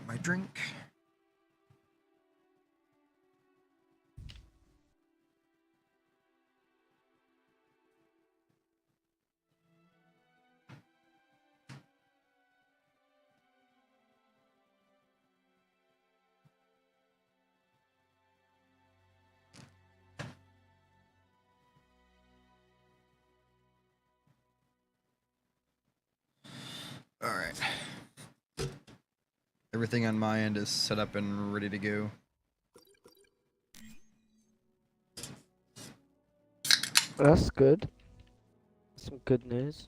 my drink. All right. Everything on my end is set up and ready to go. That's good. Some good news.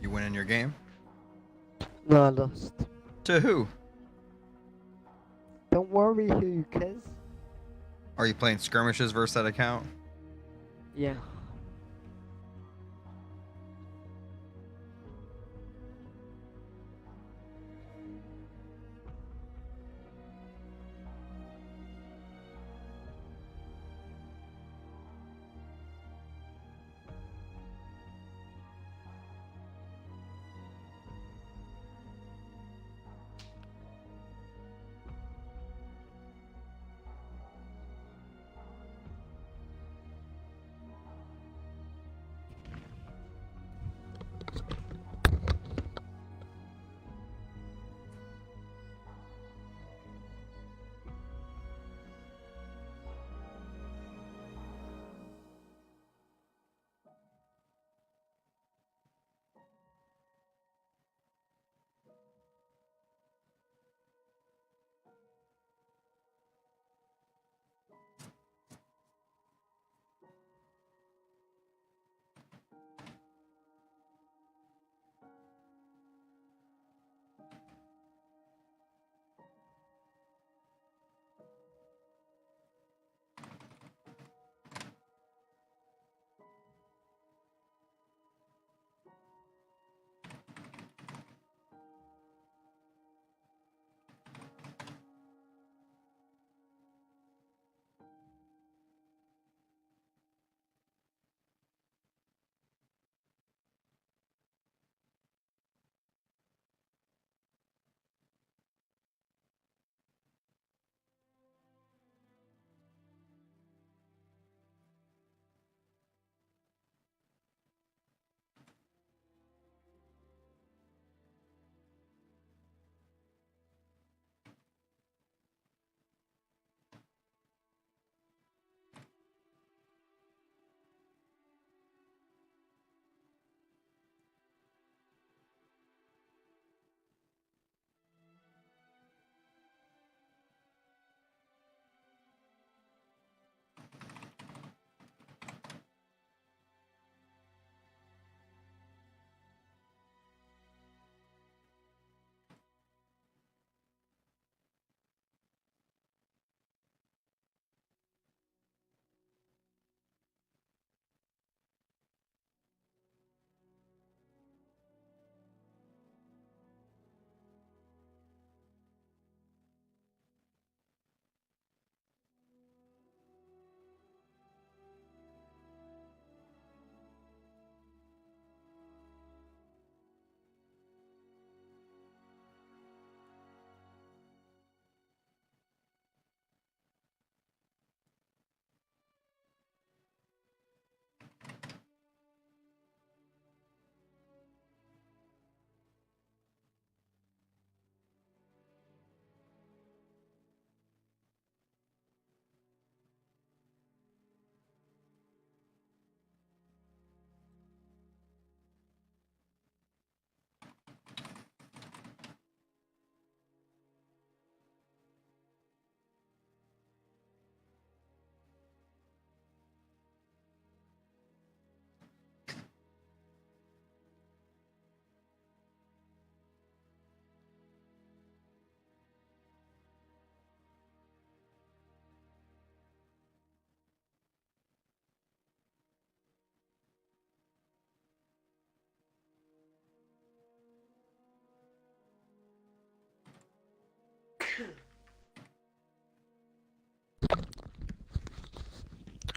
You win in your game? No, I lost. To who? Don't worry, who cares? Are you playing skirmishes versus that account? Yeah.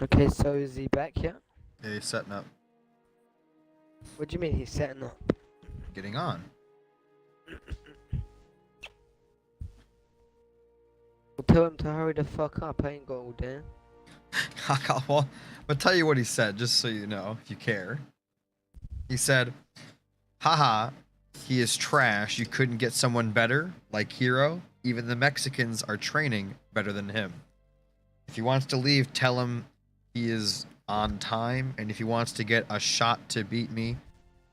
Okay, so is he back yet? Yeah, he's setting up. What do you mean he's setting up? Getting on. Well, tell him to hurry the fuck up. I ain't got all day. Well, I'll tell you what he said, just so you know, if you care. He said, haha, he is trash. You couldn't get someone better, like Hero. Even the Mexicans are training better than him. If he wants to leave, tell him he is on time. And if he wants to get a shot to beat me,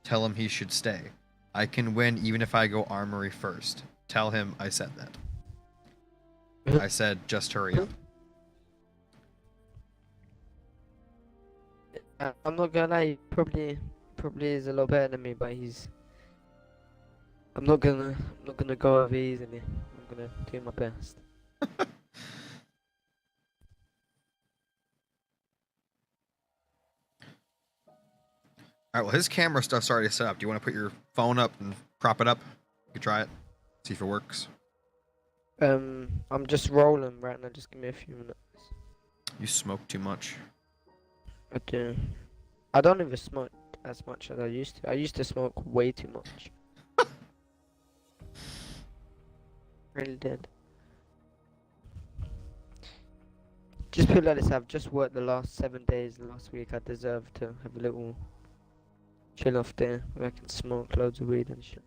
tell him he should stay. I can win even if I go armory first. Tell him I said that. I said, just hurry up. I'm not gonna lie, he probably is a lot better than me, but I'm not gonna go over easily. I'm gonna do my best. All right, well, his camera stuff's already set up. Do you want to put your phone up and prop it up? You can try it, see if it works. I'm just rolling right now. Just give me a few minutes. You smoke too much. I do. I don't even smoke as much as I used to. I used to smoke way too much. Really did. Just feel like this. I've just worked the last 7 days last week. I deserve to have a little chill off there where I can smoke loads of weed and shit.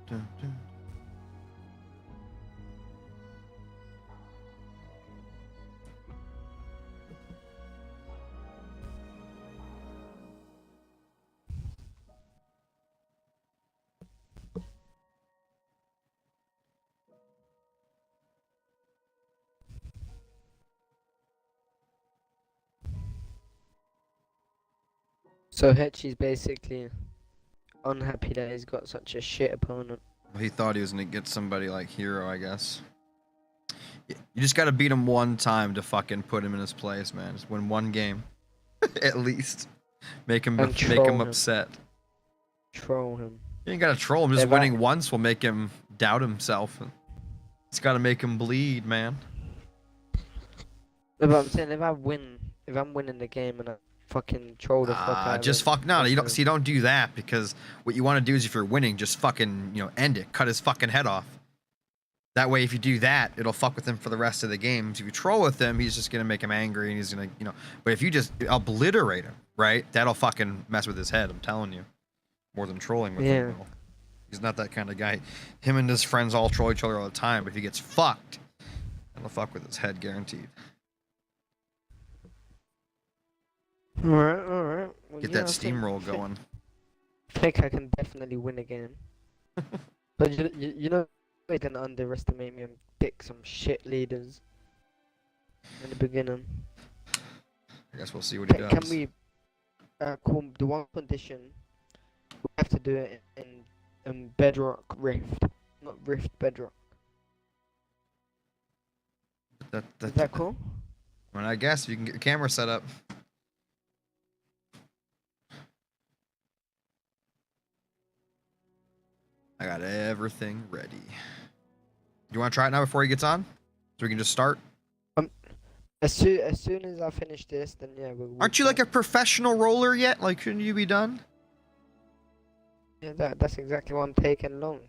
Dun, dun. So Hechi's basically unhappy that he's got such a shit opponent. He thought he was gonna get somebody like Hero, I guess. You just gotta beat him one time to fucking put him in his place, man. Just win one game, at least. Make him And troll him. upset. Troll him. You ain't gotta troll him. Just If I- winning once will make him doubt himself. It's gotta make him bleed, man. No, but I'm saying if I'm winning the game and I fucking troll the fuck out of Just him, fuck no. You don't that's see. Don't do that because what you want to do is if you're winning, just fucking end it. Cut his fucking head off. That way, if you do that, it'll fuck with him for the rest of the games. If you troll with him, he's just gonna make him angry and he's gonna But if you just obliterate him, right? That'll fucking mess with his head. I'm telling you, more than trolling with him. Will. He's not that kind of guy. Him and his friends all troll each other all the time. But if he gets fucked, it'll fuck with his head, guaranteed. Alright, alright. Well, Get yeah, that steamroll going. I think I can definitely win again. But you know, they didn't underestimate me and pick some shit leaders in the beginning. I guess we'll see what he does. Can we call the one condition? We have to do it in Bedrock Rift, not Rift Bedrock. Is that cool? I mean, I guess if you can get your camera set up. I got everything ready. You want to try it now before he gets on? So we can just start? As soon as I finish this, then yeah, we'll Aren't you like a professional roller yet? Like, shouldn't you be done? Yeah, that's exactly why I'm taking long.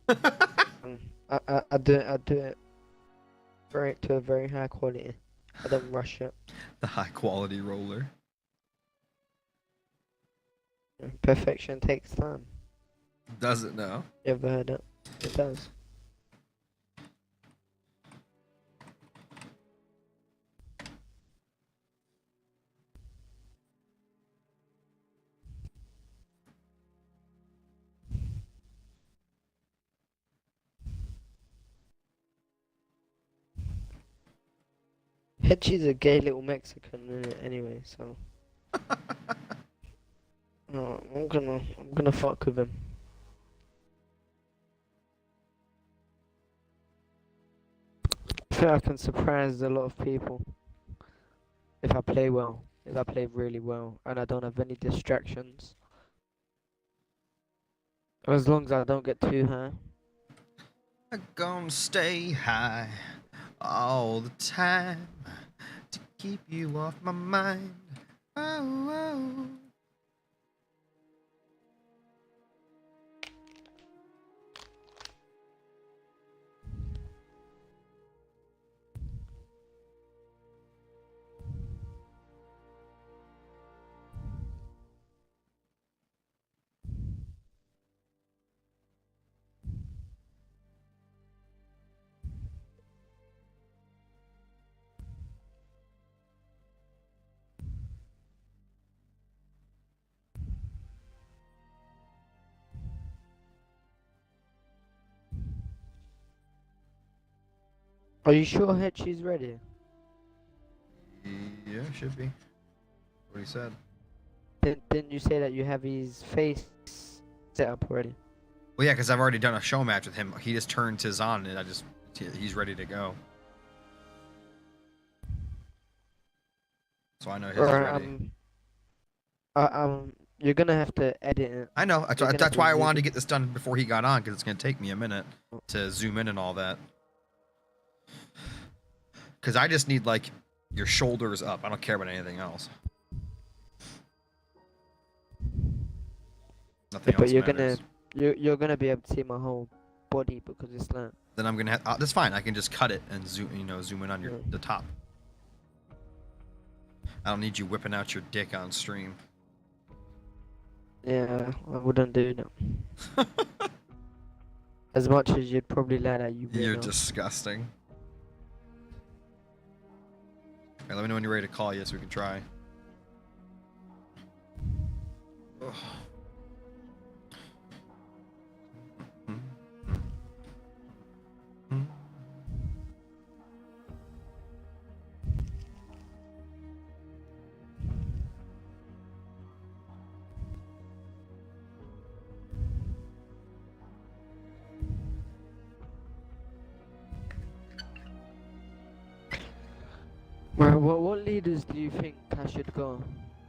I do it to a very high quality. I don't rush it. The high quality roller. Perfection takes time. Does it now? You ever heard it? It does. Hechi's a gay little Mexican anyway, so no, I'm gonna fuck with him. I feel I can surprise a lot of people if I play well, if I play really well, and I don't have any distractions. As long as I don't get too high. I'm gonna stay high all the time to keep you off my mind. Oh, oh. Are you sure Hechi's ready? Yeah, should be. What he said. Didn't you say that you have his face set up already? Well, yeah, because I've already done a show match with him. He just turns his on, and he's ready to go. So I know his is ready. You're gonna have to edit it. I know. You're gonna That's why I wanted to really- get this done before he got on, because it's gonna take me a minute to zoom in and all that. Because I just need like your shoulders up. I don't care about anything else. Nothing But else you're matters. you're gonna be able to see my whole body because it's like. Then I'm gonna have. That's fine. I can just cut it and zoom in on Yeah. the top. I don't need you whipping out your dick on stream. Yeah, I wouldn't do that. As much as you'd probably like that, You're disgusting. Alright, let me know when you're ready to call you so we can try. Ugh. Well, what leaders do you think I should go?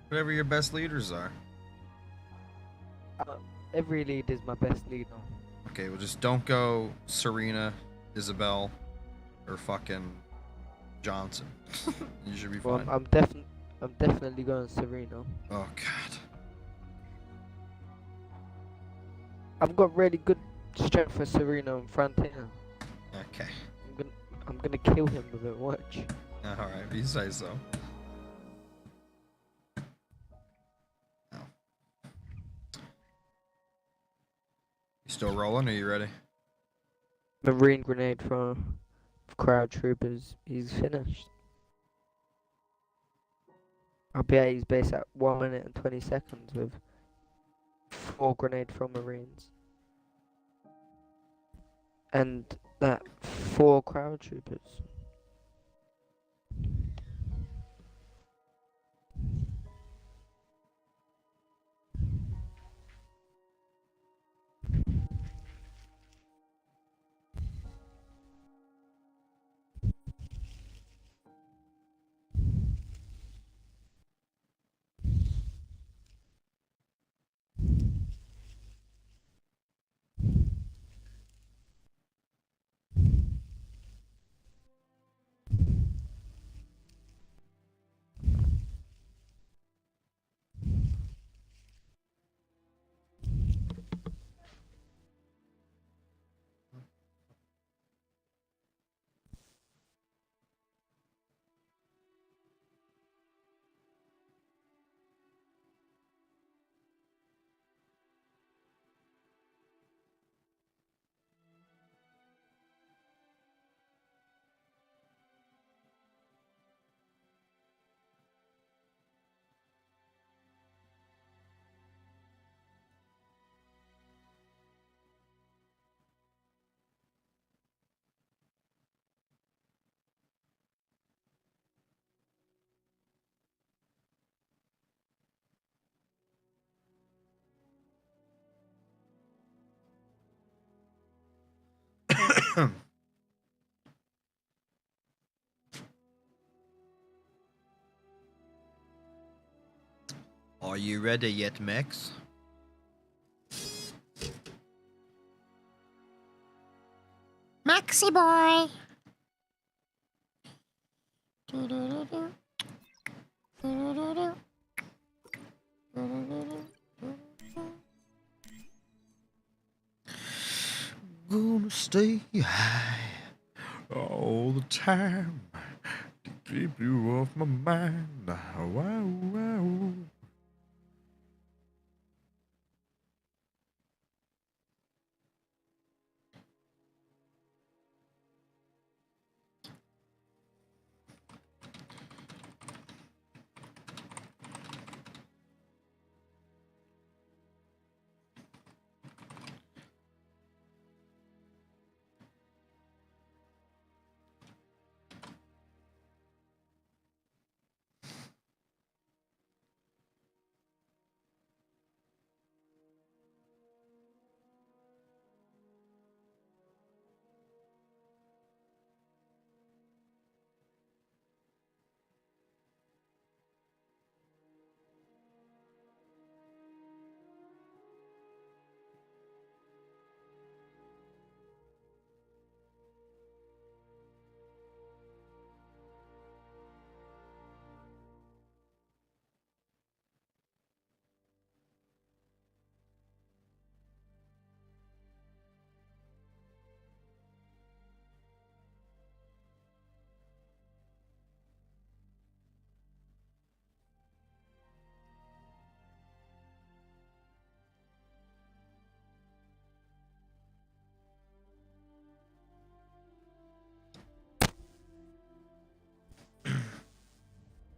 Whatever your best leaders are. Every lead is my best leader. Okay, well just don't go Serena, Isabel, or fucking Johnson. You should be Well, fine. I'm definitely going Serena. Oh god. I've got really good strength for Serena in front here. Okay. I'm gonna kill him with it. Watch. Alright, if you say so. Oh. You still rolling, or are you ready? Marine grenade for crowd troopers. He's finished. I'll be at his base at 1 minute and 20 seconds with 4 grenade from Marines. And that 4 crowd troopers. Are you ready yet, Max? Maxi boy. Gonna stay high all the time to keep you off my mind. Wow, wow.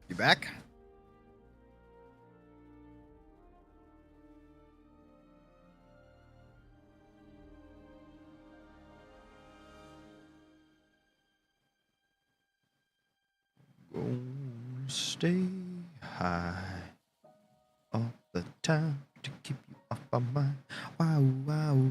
You back? Gonna stay high all the time to keep you off my mind. Wow, wow.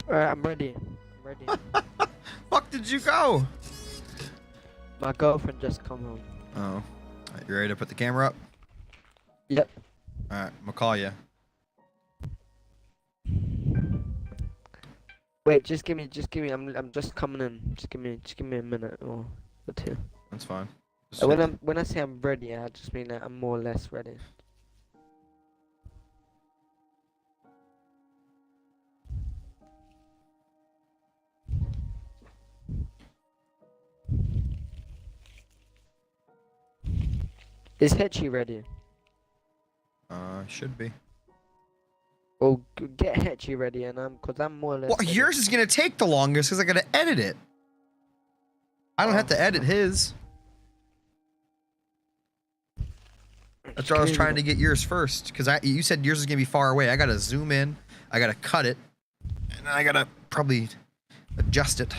Alright, I'm ready. I'm ready. Fuck did you go? My girlfriend just come home. Oh. Alright, you ready to put the camera up? Yep. Alright, I'm gonna call you. Wait, just give me. I'm just coming in. Just give me a minute or two. That's fine. When I say I'm ready, I just mean that I'm more or less ready. Is Hechi ready? Should be. Well, get Hechi ready, and cause I'm more or less. Well, ready. yours is gonna take the longest because I gotta edit it. I don't have to edit his. That's why I was trying to get yours first, because you said yours is gonna be far away. I gotta zoom in, I gotta cut it, and then I gotta probably adjust it.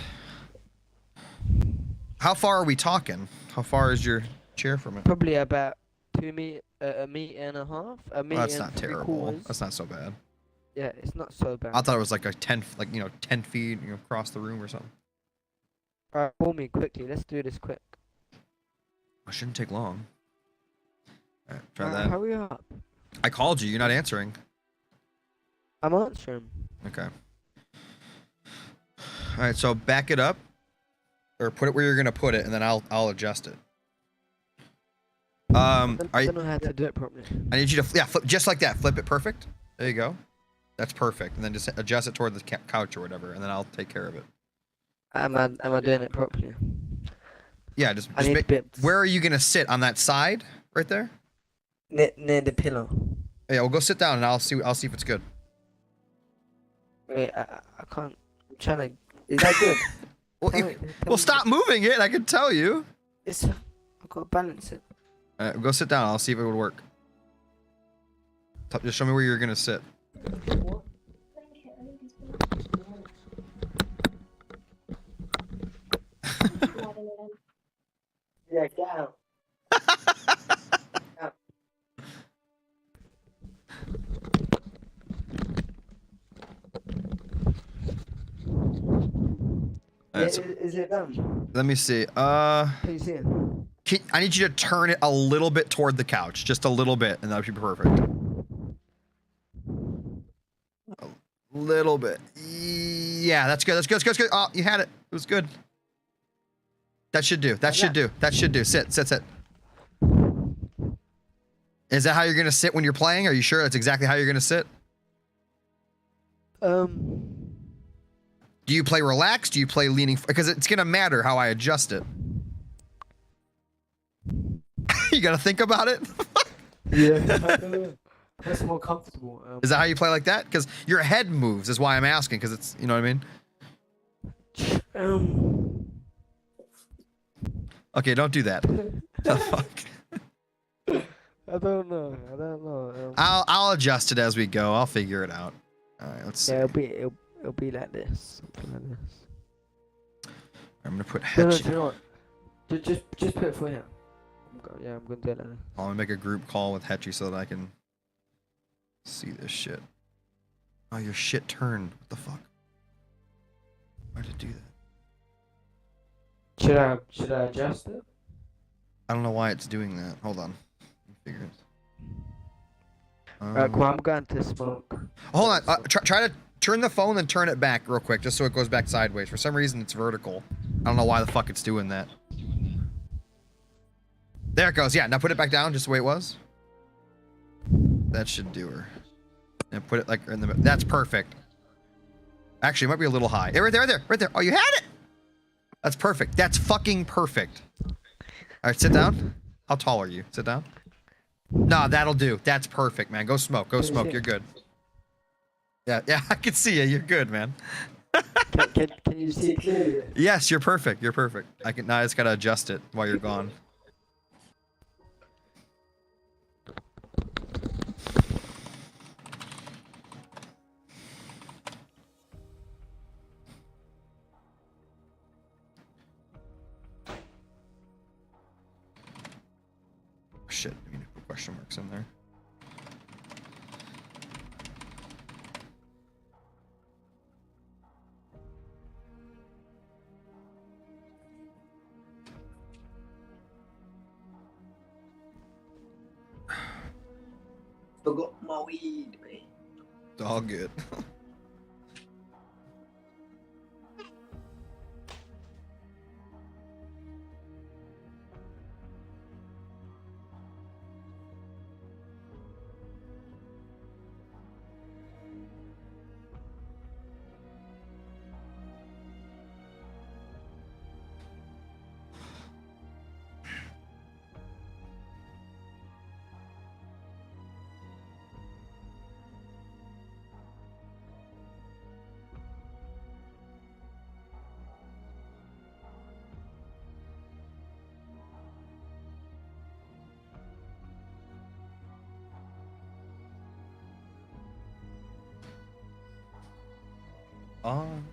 How far are we talking? How far is your chair from it? Probably about 2 meter, a meter and a half. A meter. Well, that's and not 3 terrible. quarters. That's not so bad. Yeah, it's not so bad. I thought it was like a 10, like 10 feet, across the room or something. Alright, call me quickly. Let's do this quick. It shouldn't take long. All right, try that. Hurry up. I called you. You're not answering. I'm answering. Okay. All right, so back it up, or put it where you're gonna put it, and then I'll adjust it. I don't know how to do it properly. I need you to flip just like that. Flip it perfect. There you go. That's perfect. And then just adjust it toward the couch or whatever, and then I'll take care of it. Am I doing it properly? Yeah, just I need make, bits. where are you gonna sit on that side right there? Near the pillow. Yeah, we'll go sit down and I'll see if it's good. Wait, I can't. I'm trying to. Is that good? Well, Tell me- well, stop moving it. I can tell you. It's. I've got to balance it. All right, go sit down. I'll see if it would work. Just show me where you're gonna sit. Yeah, get out. Alright, so Is it done? let me see. Can you see it? I need you to turn it a little bit toward the couch, just a little bit, and that would be perfect. A little bit. Yeah, that's good. That's good. That's good. That's good. Oh, you had it. It was good. That should do. That should do. That should do. Sit. Sit. Sit. Is that how you're gonna sit when you're playing? Are you sure that's exactly how you're gonna sit? Do you play relaxed? Do you play leaning? Because it's gonna matter how I adjust it. You gotta think about it. Yeah. That's more comfortable. Is that how you play like that? Because your head moves is why I'm asking. Because it's, you know what I mean. Okay, don't do that. The fuck. I don't know. I don't know. I'll adjust it as we go. I'll figure it out. All right, let's see. Yeah, it'll be like this. Something like this. I'm gonna put No, Hechi. you know what? Just put it for him. I'm gonna do it like this. I'm gonna make a group call with Hechi so that I can see this shit. Oh, your shit turned. What the fuck? Why did it do that? Should I adjust it? I don't know why it's doing that. Hold on. Figure it. Alright, cool. I'm going to smoke. Hold on. Try to turn the phone and turn it back real quick, just so it goes back sideways. For some reason, it's vertical. I don't know why the fuck it's doing that. There it goes. Yeah, now put it back down just the way it was. That should do her. And put it like in the middle. That's perfect. Actually, it might be a little high. Yeah, right there, right there, right there. Oh, you had it. That's perfect. That's fucking perfect. All right, sit down. How tall are you? Sit down. Nah, that'll do. That's perfect, man. Go smoke. Go smoke. You're good. Yeah, yeah, I can see you. You're good, man. Can you see it clearly? Yes, you're perfect. You're perfect. Now I just gotta adjust it while you're gone. Shit, I need to put question marks in there. Forgot my weed, man. It's all good. I'm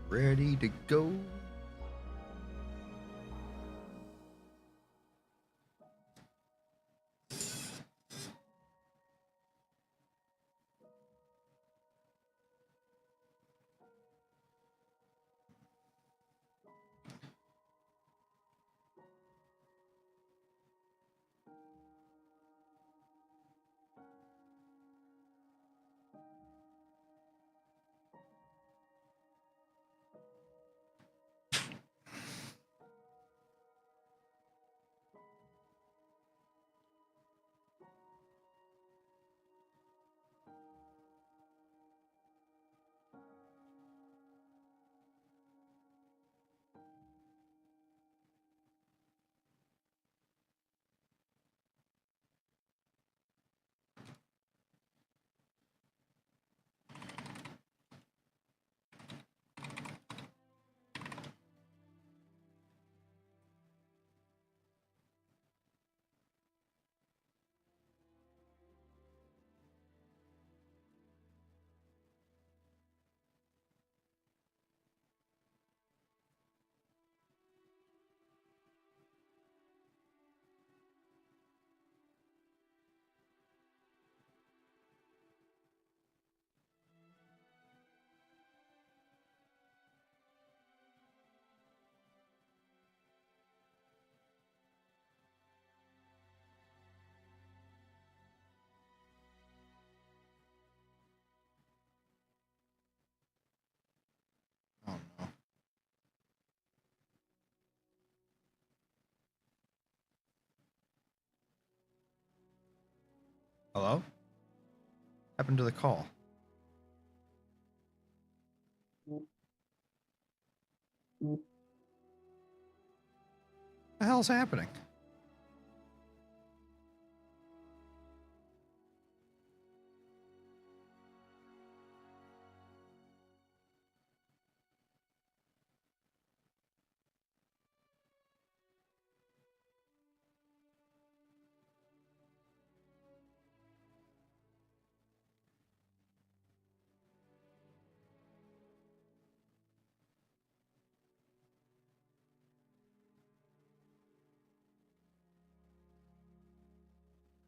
ready to go. Hello? Happened to the call? What the hell's happening?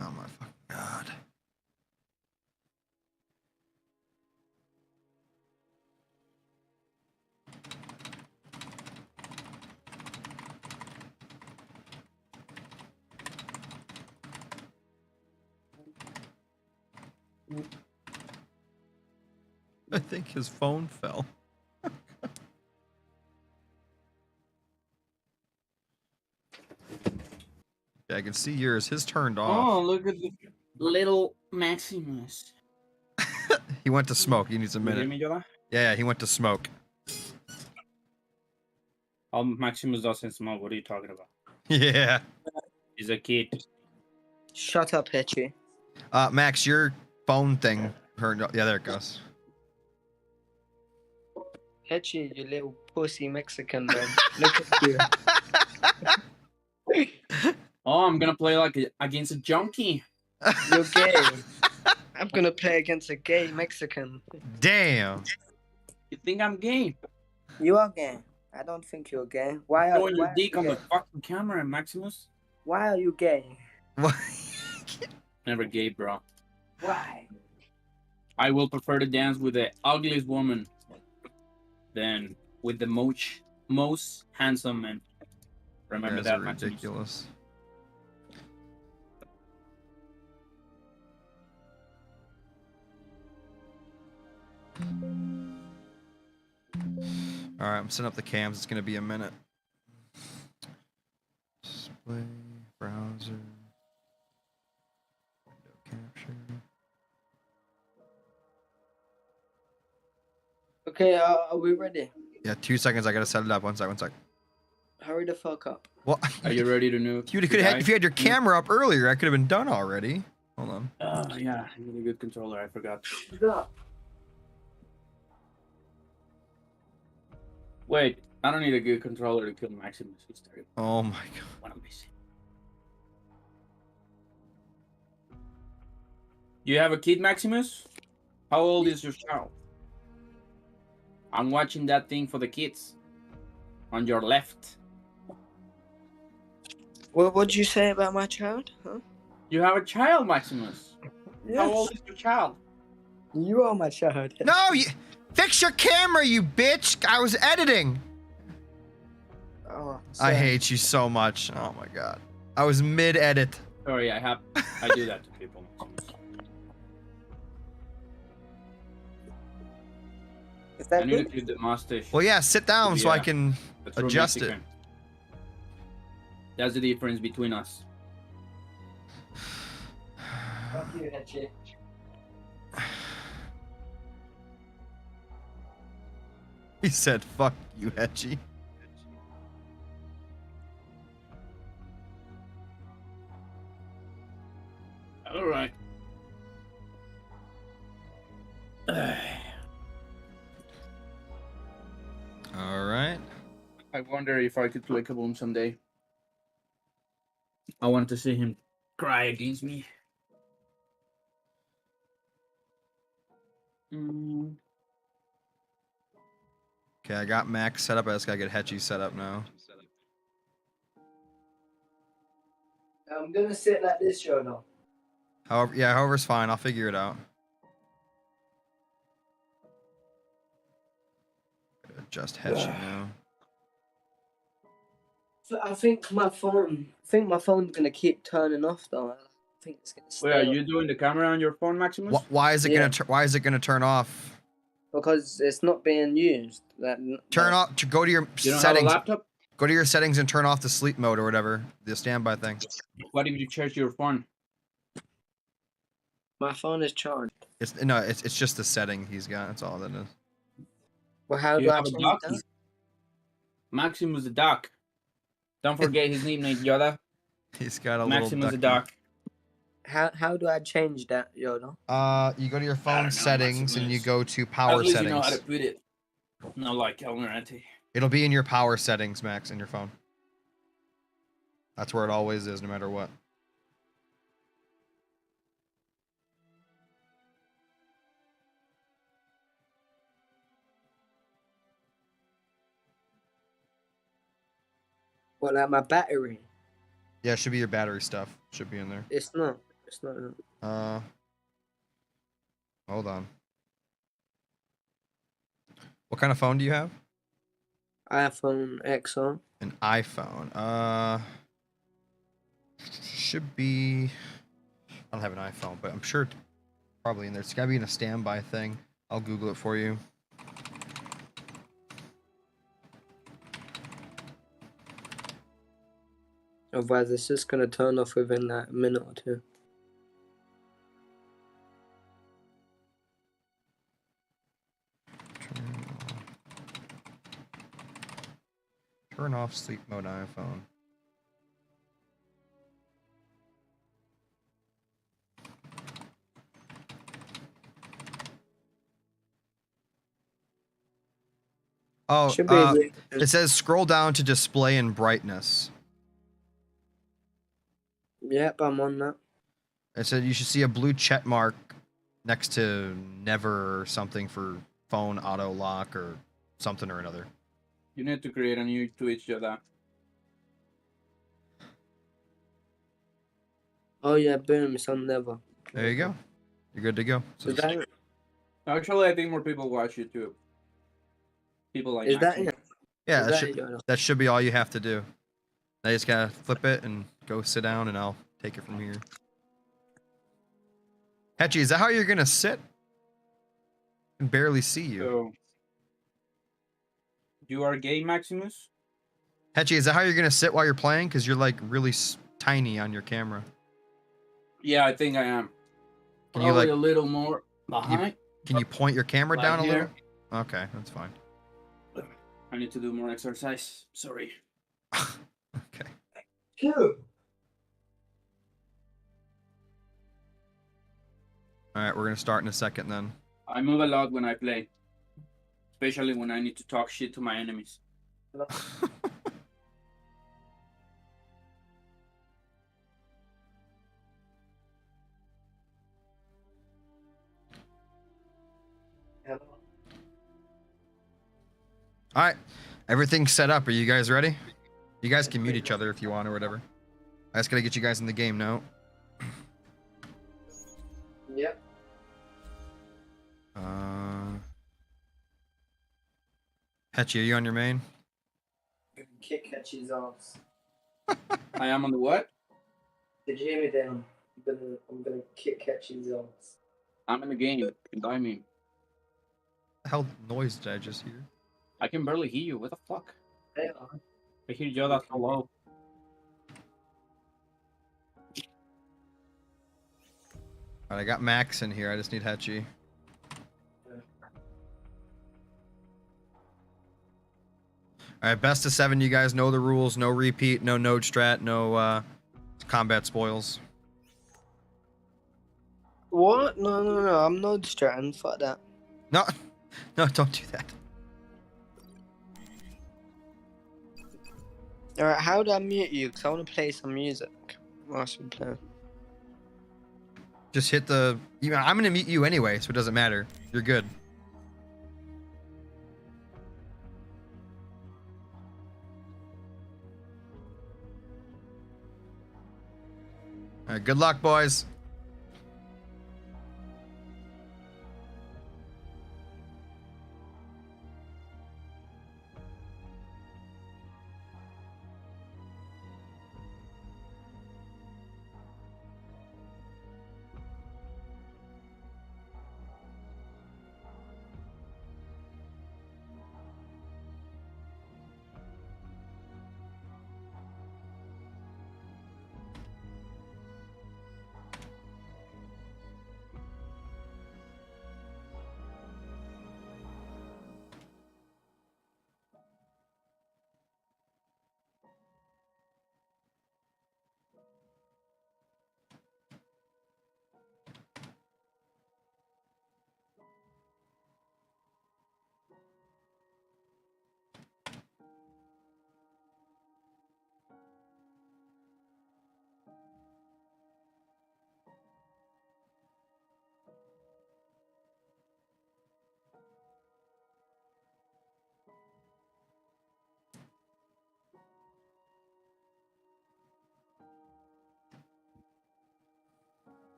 Oh my fucking god. I think his phone fell. Yeah, I can see yours. His turned off. Oh, look at the little Maximus. He went to smoke. He needs a You hear minute. me, Yoda? Yeah, he went to smoke. Oh, Maximus doesn't smoke. What are you talking about? Yeah. He's a kid. Shut up, Hechi. Max, your phone thing turned off. Yeah, there it goes. Hechi, you little pussy Mexican man. Look at you. Oh, I'm gonna play like against a junkie. You're gay. I'm gonna play against a gay Mexican. Damn. You think I'm gay? You are gay. I don't think you're gay. Why are, Showing your why, dick on gay? the fucking camera, Maximus. Why are you gay? What? Never gay, bro. Why? I will prefer to dance with the ugliest woman than with the most handsome man. Remember Guys that, are Maximus. ridiculous. All right, I'm setting up the cams. It's gonna be a minute. Display, browser, window capture. Okay, are we ready? Yeah, 2 seconds. I gotta set it up. 1 sec. 1 sec. Hurry the fuck up. Well, Are you ready to nuke? if you the could have, guy? if you had your camera up earlier, I could have been done already. Hold on. Oh yeah, I need a good controller. I forgot. Wait, I don't need a good controller to kill Maximus. He's terrible. Oh my god. What am I missing? You have a kid, Maximus? How old is your child? I'm watching that thing for the kids. On your left. What'd you say about my child? Huh? You have a child, Maximus. Yes. How old is your child? You are my child. No, you fix your camera, you bitch. I was editing. Oh, I sorry. hate you so much. Oh my god. I was mid-edit. Sorry, I do that to people. Is I that need to good? keep the mustache. Well, yeah, sit down so I Yeah. can The true adjust it. Mexican. That's the difference between us. Fuck you, Hechi. He said, fuck you, Hechi. All right. All right. I wonder if I could play Kaboom someday. I wanted to see him cry against me. Okay, I got Max set up. I just gotta get Hechi set up now. I'm gonna sit like this, show now. However, yeah, however's fine. I'll figure it out. Adjust Hechi now. So I think my phone's gonna keep turning off though. I think it's gonna stay Wait, are off you doing the camera on your phone, Maximus? Why is it Yeah. why is it gonna turn off? because it's not being used. Turn off. Go to your You don't settings. have a laptop? Go to your settings and turn off the sleep mode or whatever, the standby thing. What if you charge your phone? My phone is charged. It's just the setting he's got. That's all that is. Well, how You do I have a change duck. that? Maximus the duck. Don't forget his nickname, Yoda. He's got a Maximus the little duck. How do I change that, Yoda? You go to your I phone don't know, settings and you Maximus. go to At power least settings. you know how to put it. Not like Almirante. It'll be in your power settings, Max, in your phone. That's where it always is, no matter what. What, like my battery? Yeah, it should be your battery stuff. Should be in there. It's not. It's not. Hold on. What kind of phone do you have? iPhone XR. An iPhone. Should be. I don't have an iPhone, but I'm sure it's probably in there. It's gotta be in a standby thing. I'll Google it for you. Otherwise, it's just gonna turn off within like a minute or two. Turn off sleep mode iPhone. Oh, Should be. it says scroll down to display and brightness. Yep, I'm on that. It said you should see a blue check mark next to never or something for phone auto lock or something or another. You need to create a new Twitch, Yoda. Oh yeah, boom, it's on never. There you go. You're good to go. So Is that it? Actually, I think more people watch YouTube. People like Is that Maximus. it? yeah, Is that that should, it, Yoda? that should be all you have to do. Now you just gotta flip it and go sit down, and I'll take it from here. Hechi, is that how you're gonna sit? I can barely see you. So, you are gay, Maximus? Hechi, is that how you're gonna sit while you're playing? Because you're like really tiny on your camera. Yeah, I think I am. Can you Probably like? a little more behind. Can you point your camera Like down a little? here. Okay, that's fine. I need to do more exercise. Sorry. Okay. All right, we're gonna start in a second then. I move a lot when I play, especially when I need to talk shit to my enemies. All right, everything's set up. Are you guys ready? You guys can mute each other if you want or whatever. I just gotta get you guys in the game now. Yep. Hechi, are you on your main? Kick Hechi's ass. I am on the what? Did you hear me then? I'm gonna kick Hechi's ass. I'm in the game. Invite me. What the hell noise did I just hear? I can barely hear you. What the fuck? Hey, I hear Yoda so low. All right, I got Max in here. I just need Hechi. All right, best of 7. You guys know the rules. No repeat. No node strat. No combat spoils. what? No. I'm not distracting. Fuck that. No, no, don't do that. Alright, how do I mute you? Because I want to play some music whilst we play. Just hit the. I'm gonna mute you anyway, so it doesn't matter. You're good. All right, good luck, boys.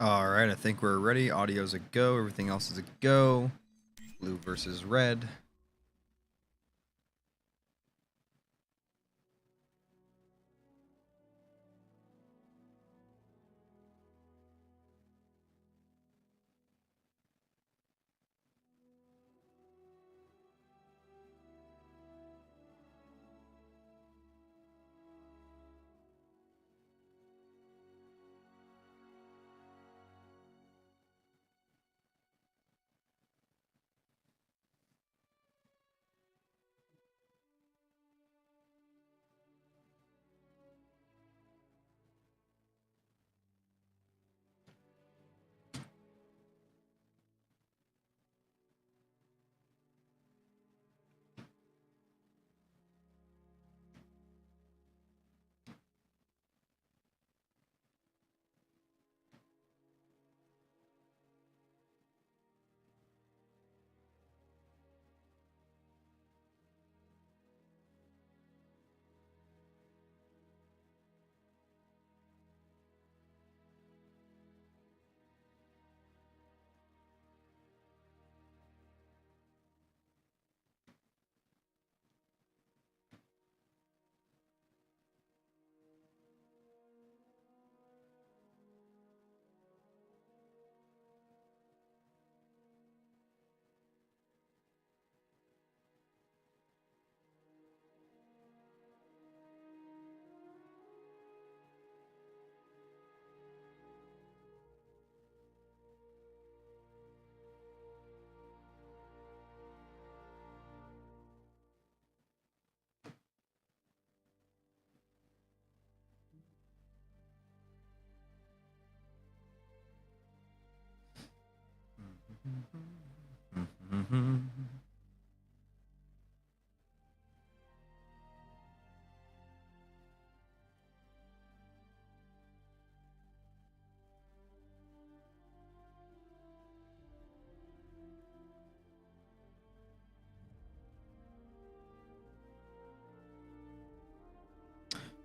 All right, I think we're ready. Audio's a go. Everything else is a go. Blue versus red.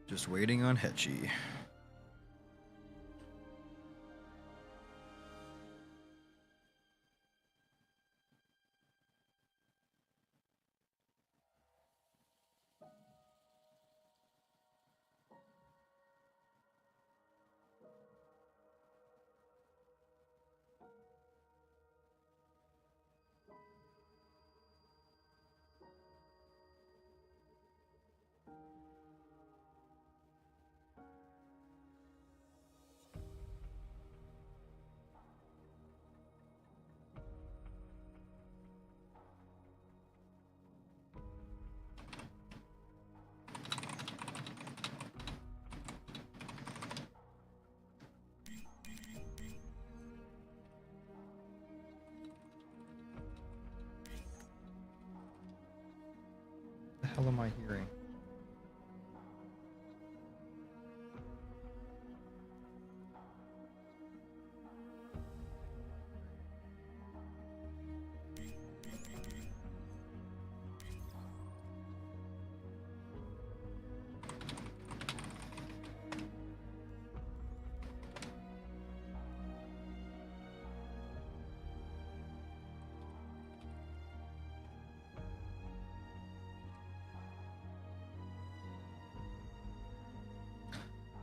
Just waiting on Hechi. What the hell am I hearing?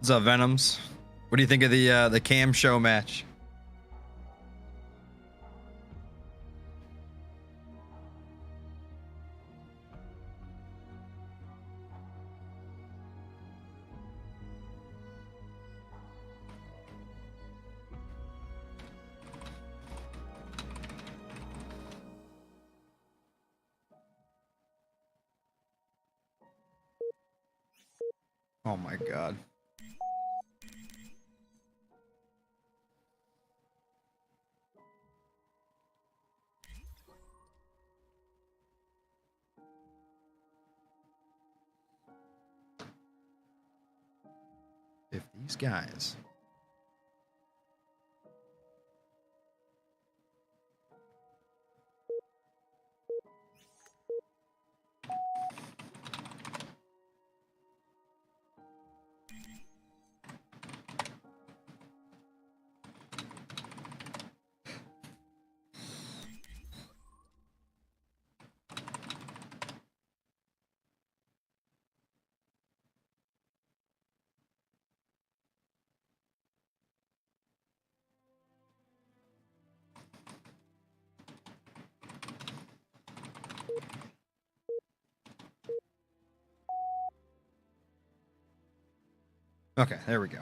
What's up, Venoms? What do you think of the Cam Show match? Oh my god. If these guys Okay, there we go.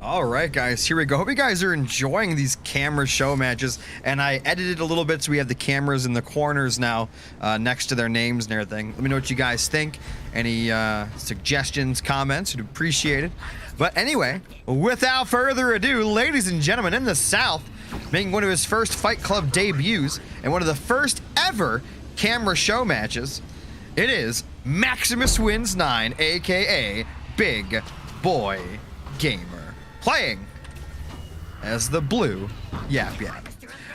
All right, guys, here we go. Hope you guys are enjoying these camera show matches. And I edited a little bit so we have the cameras in the corners now next to their names and everything. Let me know what you guys think. Any suggestions, comments, would appreciate it. But anyway, without further ado, ladies and gentlemen, in the South, making one of his first Fight Club debuts and one of the first ever camera show matches, it is Maximus Wins 9, aka Big Boy Gamer, playing as the blue Yap Yap.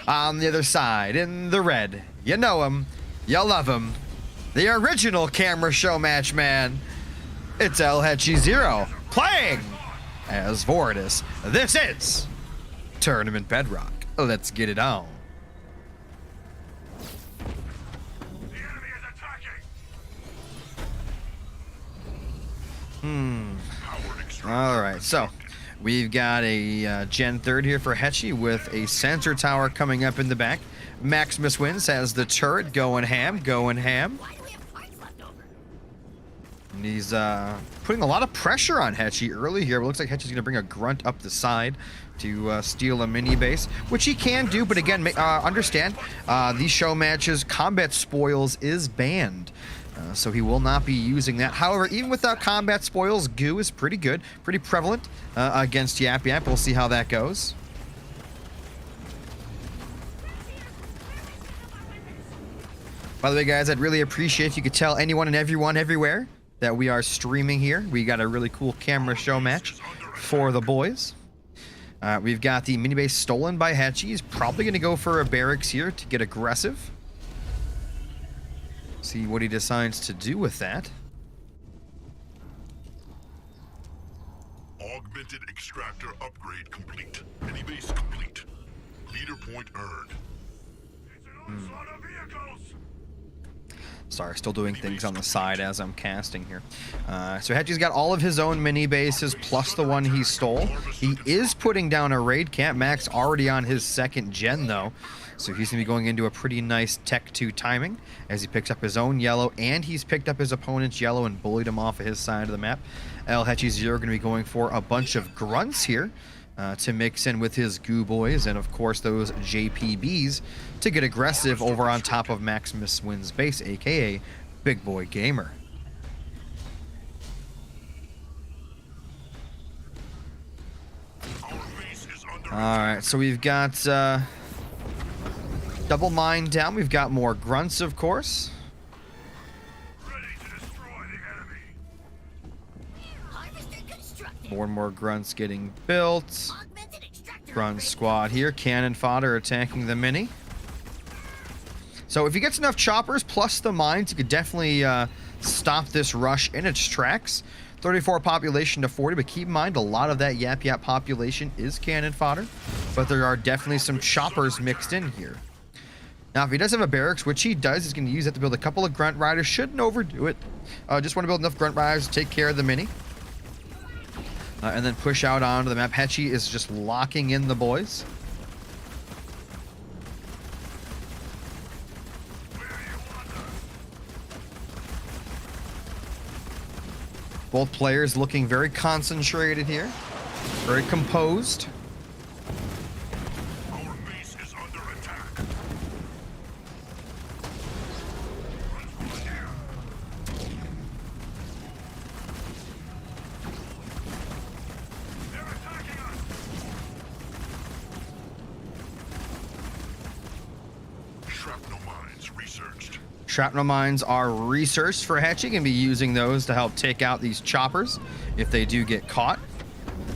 On the other side, in the red, you know him, you love him, the original camera show match man, it's Hechi 0, playing as Vortis. This is Tournament Bedrock. Let's get it on. The enemy is attacking. All right, so we've got a Gen 3rd here for Hechi with a sensor tower coming up in the back. Maximus Wins has the turret going ham, And he's putting a lot of pressure on Hechi early here. It looks like Hechi's going to bring a grunt up the side to steal a mini base, which he can do. But again, understand, these show matches, combat spoils is banned. So he will not be using that. However, even without combat spoils, goo is pretty good, pretty prevalent against Yap Yap. We'll see how that goes. By the way, guys, I'd really appreciate if you could tell anyone and everyone everywhere that we are streaming here. We got a really cool camera show match for the boys. We've got the mini base stolen by Hechi. He's probably going to go for a barracks here to get aggressive. See what he decides to do with that. Augmented extractor upgrade complete. Mini base complete. Leader point earned. It's an onslaught of vehicles. Sorry, still doing things on the side as I'm casting here. So Hechi's got all of his own mini bases plus the one he stole. He is putting down a raid camp. Max already on his 2nd gen though. So he's going to be going into a pretty nice Tech 2 timing as he picks up his own yellow, and he's picked up his opponent's yellow and bullied him off of his side of the map. Hechi 0 going to be going for a bunch of grunts here to mix in with his goo boys and, of course, those JPBs to get aggressive over on top of Maximus Wins base, a.k.a. Big Boy Gamer. Alright, so we've got double mine down. We've got more grunts, of course. Ready to destroy the enemy. More and more grunts getting built. Grunt squad here. Cannon fodder attacking the mini. So if he gets enough choppers plus the mines, he could definitely stop this rush in its tracks. 34 population to 40, but keep in mind a lot of that Yap Yap population is cannon fodder, but there are definitely some choppers mixed in here. Now, if he does have a barracks, which he does, he's going to use that to build a couple of grunt riders. Shouldn't overdo it. Just want to build enough grunt riders to take care of the mini. And then push out onto the map. Hechi is just locking in the boys. Both players looking very concentrated here. Very composed. Our base is under attack. They're attacking us. Shrapnel mines researched. Shrapnel mines are researched for Hechi. Can be using those to help take out these choppers if they do get caught.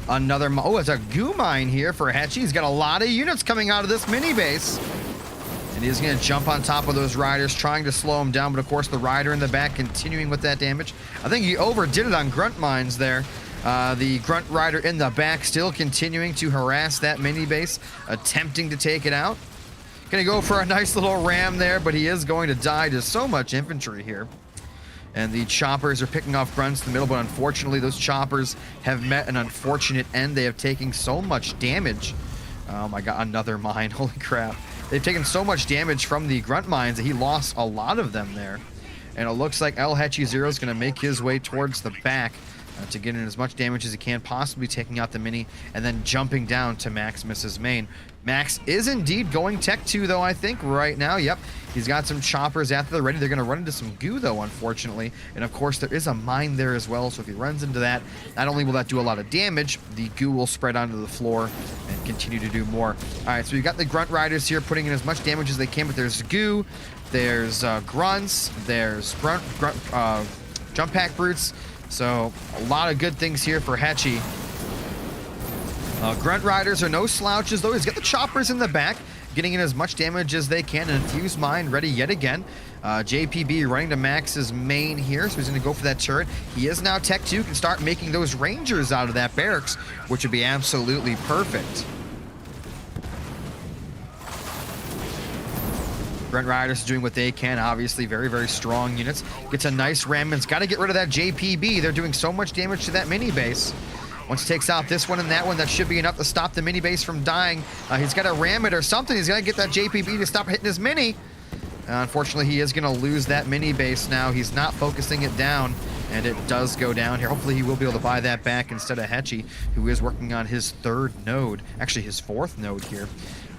Another, oh, it's a goo mine here for Hechi. He's got a lot of units coming out of this mini base. And he's going to jump on top of those riders, trying to slow them down. But of course, the rider in the back continuing with that damage. I think he overdid it on grunt mines there. The grunt rider in the back still continuing to harass that mini base, attempting to take it out. Gonna go for a nice little ram there, but he is going to die to so much infantry here. And the choppers are picking off grunts in the middle, but unfortunately those choppers have met an unfortunate end. They have taken so much damage. Oh my god, another mine, holy crap. They've taken so much damage from the grunt mines that he lost a lot of them there. And it looks like Hechi Zero is going to make his way towards the back to get in as much damage as he can, possibly taking out the mini, and then jumping down to Maximus's main. Max is indeed going Tech 2, though, I think, right now. Yep, he's got some choppers after they're ready. They're going to run into some goo, though, unfortunately. And, of course, there is a mine there as well, so if he runs into that, not only will that do a lot of damage, the goo will spread onto the floor and continue to do more. All right, so we've got the Grunt Riders here putting in as much damage as they can, but there's goo, there's grunts, there's jump pack brutes. So a lot of good things here for Hechi. Grunt Riders are no slouches, though. He's got the choppers in the back, getting in as much damage as they can, and Infuse Mine ready yet again. JPB running to Max's main here, so he's going to go for that turret. He is now Tech 2, can start making those Rangers out of that barracks, which would be absolutely perfect. Grunt Riders doing what they can, obviously very, very strong units. Gets a nice ram, and's got to get rid of that JPB. They're doing so much damage to that mini base. Once he takes out this one and that one, that should be enough to stop the mini base from dying. He's got to ram it or something. He's got to get that JPB to stop hitting his mini. Unfortunately, he is going to lose that mini base now. He's not focusing it down, and it does go down here. Hopefully, he will be able to buy that back instead of Hechi, who is working on his third node. Actually, his fourth node here.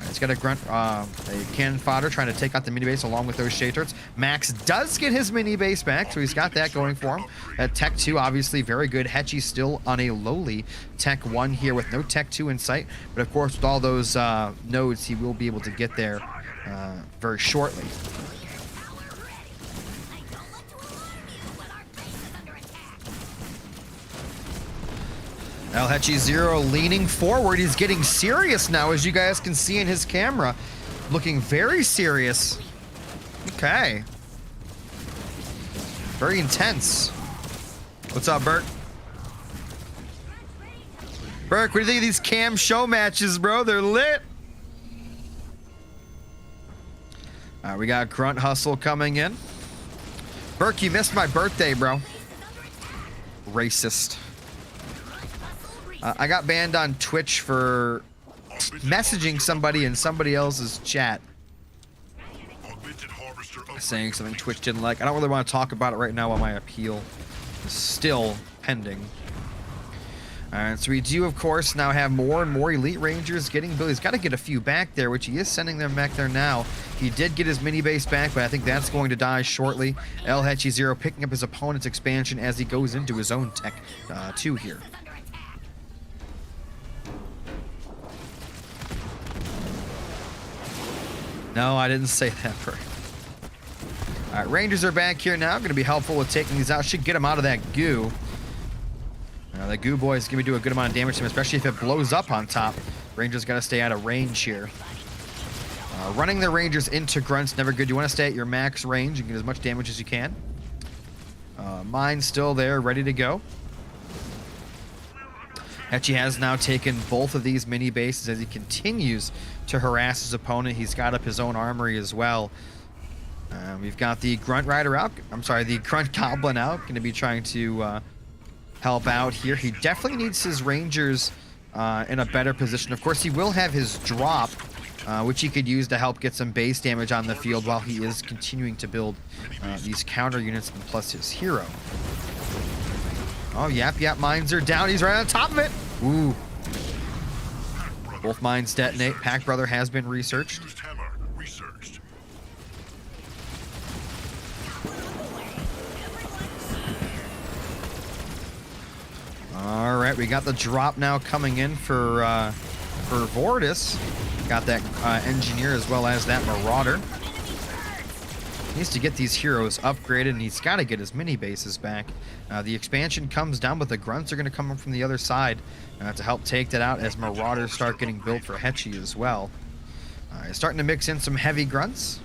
He's got a cannon fodder trying to take out the mini base along with those shade turrets. Max does get his mini base back, so he's got that going for him. At Tech 2, obviously very good. Hechi still on a lowly Tech 1 here with no Tech 2 in sight. But of course, with all those nodes, he will be able to get there very shortly. Hechi Zero leaning forward. He's getting serious now, as you guys can see in his camera. Looking very serious. Okay. Very intense. What's up, Bert? Bert, what do you think of these cam show matches, bro? They're lit. All right, we got Grunt Hustle coming in. Burke, you missed my birthday, bro. Racist. I got banned on Twitch for messaging somebody in somebody else's chat, saying something Twitch didn't like. I don't really want to talk about it right now while my appeal is still pending. Alright, so we do, of course, now have more and more Elite Rangers getting built. He's got to get a few back there, which he is sending them back there now. He did get his mini base back, but I think that's going to die shortly. Hechi Zero picking up his opponent's expansion as he goes into his own Tech 2 here. No, I didn't say that, Bert. All right, Rangers are back here now. Going to be helpful with taking these out. Should get them out of that goo. That goo boy is going to do a good amount of damage to him, especially if it blows up on top. Rangers got to stay out of range here. Running the Rangers into grunts, never good. You want to stay at your max range and get as much damage as you can. Mine's still there, ready to go. Hechi has now taken both of these mini bases as he continues to harass his opponent. He's got up his own armory as well. We've got the Grunt Rider out. I'm sorry, the Grunt Goblin out. Going to be trying to help out here. He definitely needs his Rangers in a better position. Of course, he will have his drop, which he could use to help get some base damage on the field while he is continuing to build these counter units and plus his hero. Oh, yap, mines are down. He's right on top of it. Ooh. Both mines detonate. Pack Brother has been researched. All right, we got the drop now coming in for Vortis. Got that engineer as well as that marauder. He needs to get these heroes upgraded, and he's got to get his mini bases back. The expansion comes down, but the grunts are going to come up from the other side to help take that out as marauders start getting built for Hechi as well. He's starting to mix in some heavy grunts,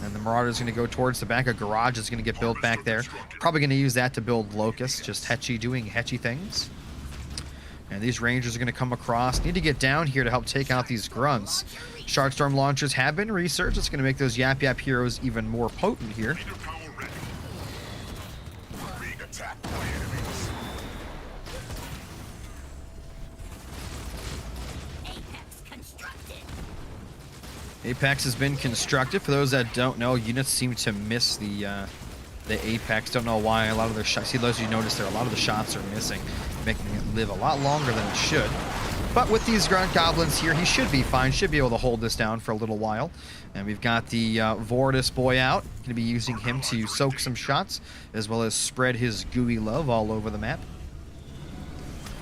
and the marauder's going to go towards the back. A garage is going to get built back there. Probably going to use that to build Locust, just Hechi doing Hechi things. And these Rangers are going to come across. Need to get down here to help take out these grunts. Sharkstorm launchers have been researched. It's going to make those Yap Yap heroes even more potent here. attacked by enemies. Apex has been constructed. For those that don't know, units seem to miss the Apex. Don't know why. A lot of their shots. See, those you notice there, a lot of the shots are missing, making it live a lot longer than it should. But with these grunt goblins here, he should be fine. Should be able to hold this down for a little while. And we've got the Vortis boy out. Going to be using him to soak some shots, as well as spread his gooey love all over the map.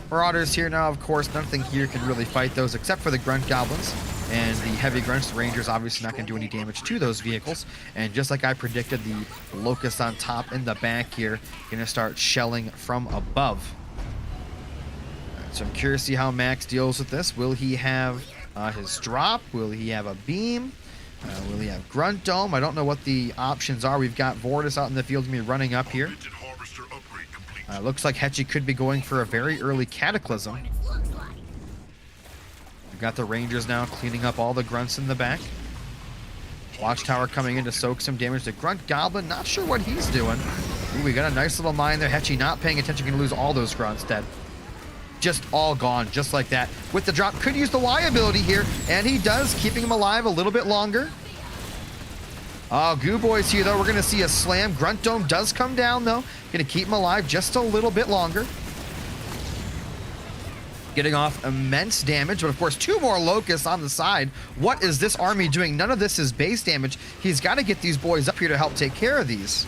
Marauders here now, of course, nothing here can really fight those except for the grunt goblins. And the heavy grunts, the rangers obviously not going to do any damage to those vehicles. And just like I predicted, the locusts on top and the back here going to start shelling from above. So I'm curious to see how Max deals with this. Will he have his drop? Will he have a beam? Will he have grunt dome? I don't know what the options are. We've got Vortis out in the field going to be running up here. Looks like Hechi could be going for a very early cataclysm. We've got the rangers now cleaning up all the grunts in the back. Watchtower coming in to soak some damage. The grunt goblin, not sure what he's doing. Ooh, we got a nice little mine there. Hechi not paying attention, going to lose all those grunts dead. Just all gone, just like that. With the drop, could use the Y ability here, and he does, keeping him alive a little bit longer. Oh, Goo Boy's here, though. We're going to see a slam. Grunt Dome does come down, though. Going to keep him alive just a little bit longer. Getting off immense damage, but of course, 2 more Locusts on the side. What is this army doing? None of this is base damage. He's got to get these boys up here to help take care of these.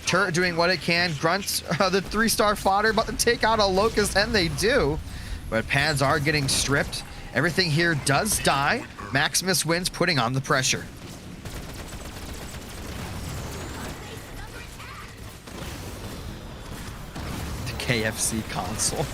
Turret doing what it can. Grunts, the 3-star fodder, about to take out a Locust, and they do. But pads are getting stripped. Everything here does die. Maximus wins, putting on the pressure. The KFC console.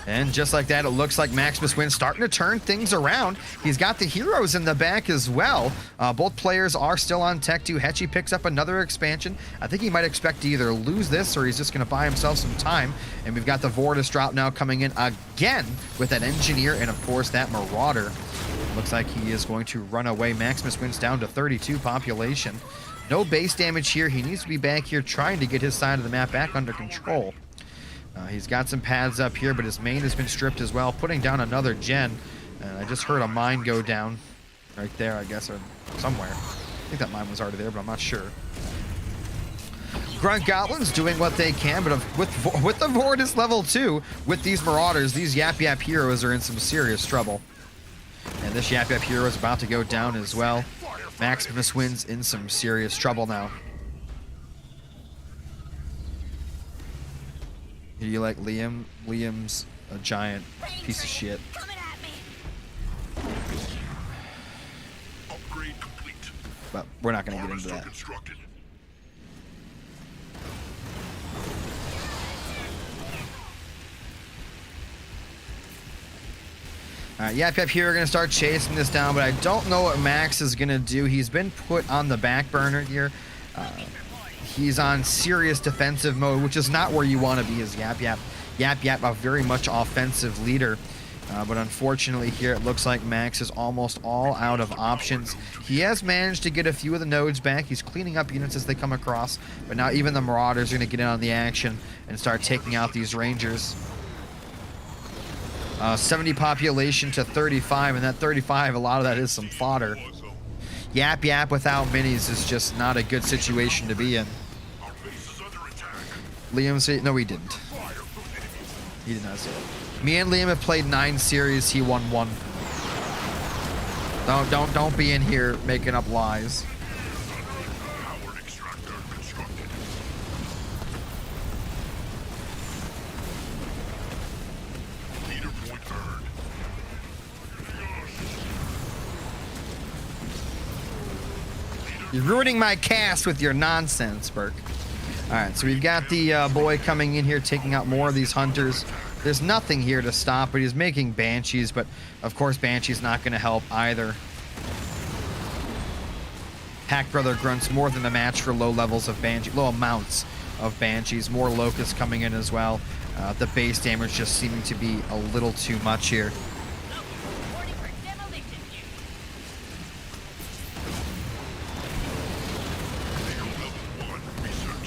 And just like that, it looks like Maximus wins, starting to turn things around. He's got the heroes in the back as well. Both players are still on Tech 2. Hechi picks up another expansion. I think he might expect to either lose this or he's just going to buy himself some time. And we've got the Vortis drop now coming in again with that Engineer and, of course, that Marauder. Looks like he is going to run away. Maximus wins down to 32 population. No base damage here. He needs to be back here trying to get his side of the map back under control. He's got some pads up here, but his main has been stripped as well, putting down another gen. And I just heard a mine go down right there, I guess, or somewhere. I think that mine was already there, but I'm not sure. Grunt Goblins doing what they can, but with the Vortis level 2, with these Marauders, these Yap Yap heroes are in some serious trouble. And this Yap Yap hero is about to go down as well. Maximus wins in some serious trouble now. Do you like Liam? Liam's a giant piece of shit. Upgrade complete. But we're not going to get into that. Constructed. Alright, Yap Yap here are going to start chasing this down, but I don't know what Max is going to do. He's been put on the back burner here. He's on serious defensive mode, which is not where you want to be as Yap Yap. Yap Yap, a very much offensive leader. But unfortunately here, it looks like Max is almost all out of options. He has managed to get a few of the nodes back. He's cleaning up units as they come across. But now even the Marauders are going to get in on the action and start taking out these Rangers. 70 population to 35, and that 35, a lot of that is some fodder. Yap Yap without minis is just not a good situation to be in. Liam said, no, he didn't. He did not say it. Me and Liam have played 9 series. He won 1. Don't be in here making up lies. You're ruining my cast with your nonsense, Burke. Alright, so we've got the boy coming in here, taking out more of these hunters. There's nothing here to stop, but he's making Banshees, but of course Banshee's not going to help either. Pack Brother Grunts more than a match for low levels of Banshee, low amounts of Banshees. More Locusts coming in as well. The base damage just seeming to be a little too much here.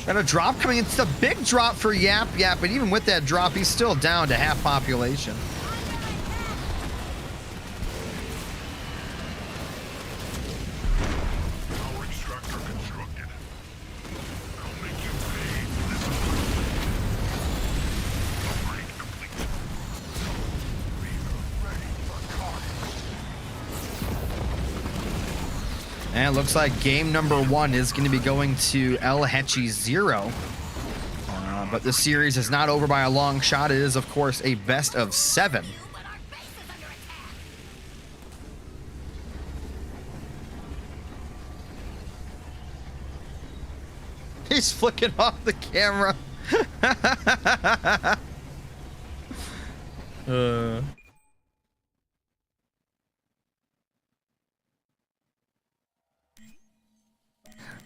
And a drop coming in. It's a big drop for Yap Yap, but even with that drop, he's still down to half population. Power extractor constructed. I'll make you pay for this upgrade complete. Reaver ready for carnage. And it looks like game number 1 is going to be going to Hechi 0. But the series is not over by a long shot. It is, of course, a best of 7. He's flicking off the camera.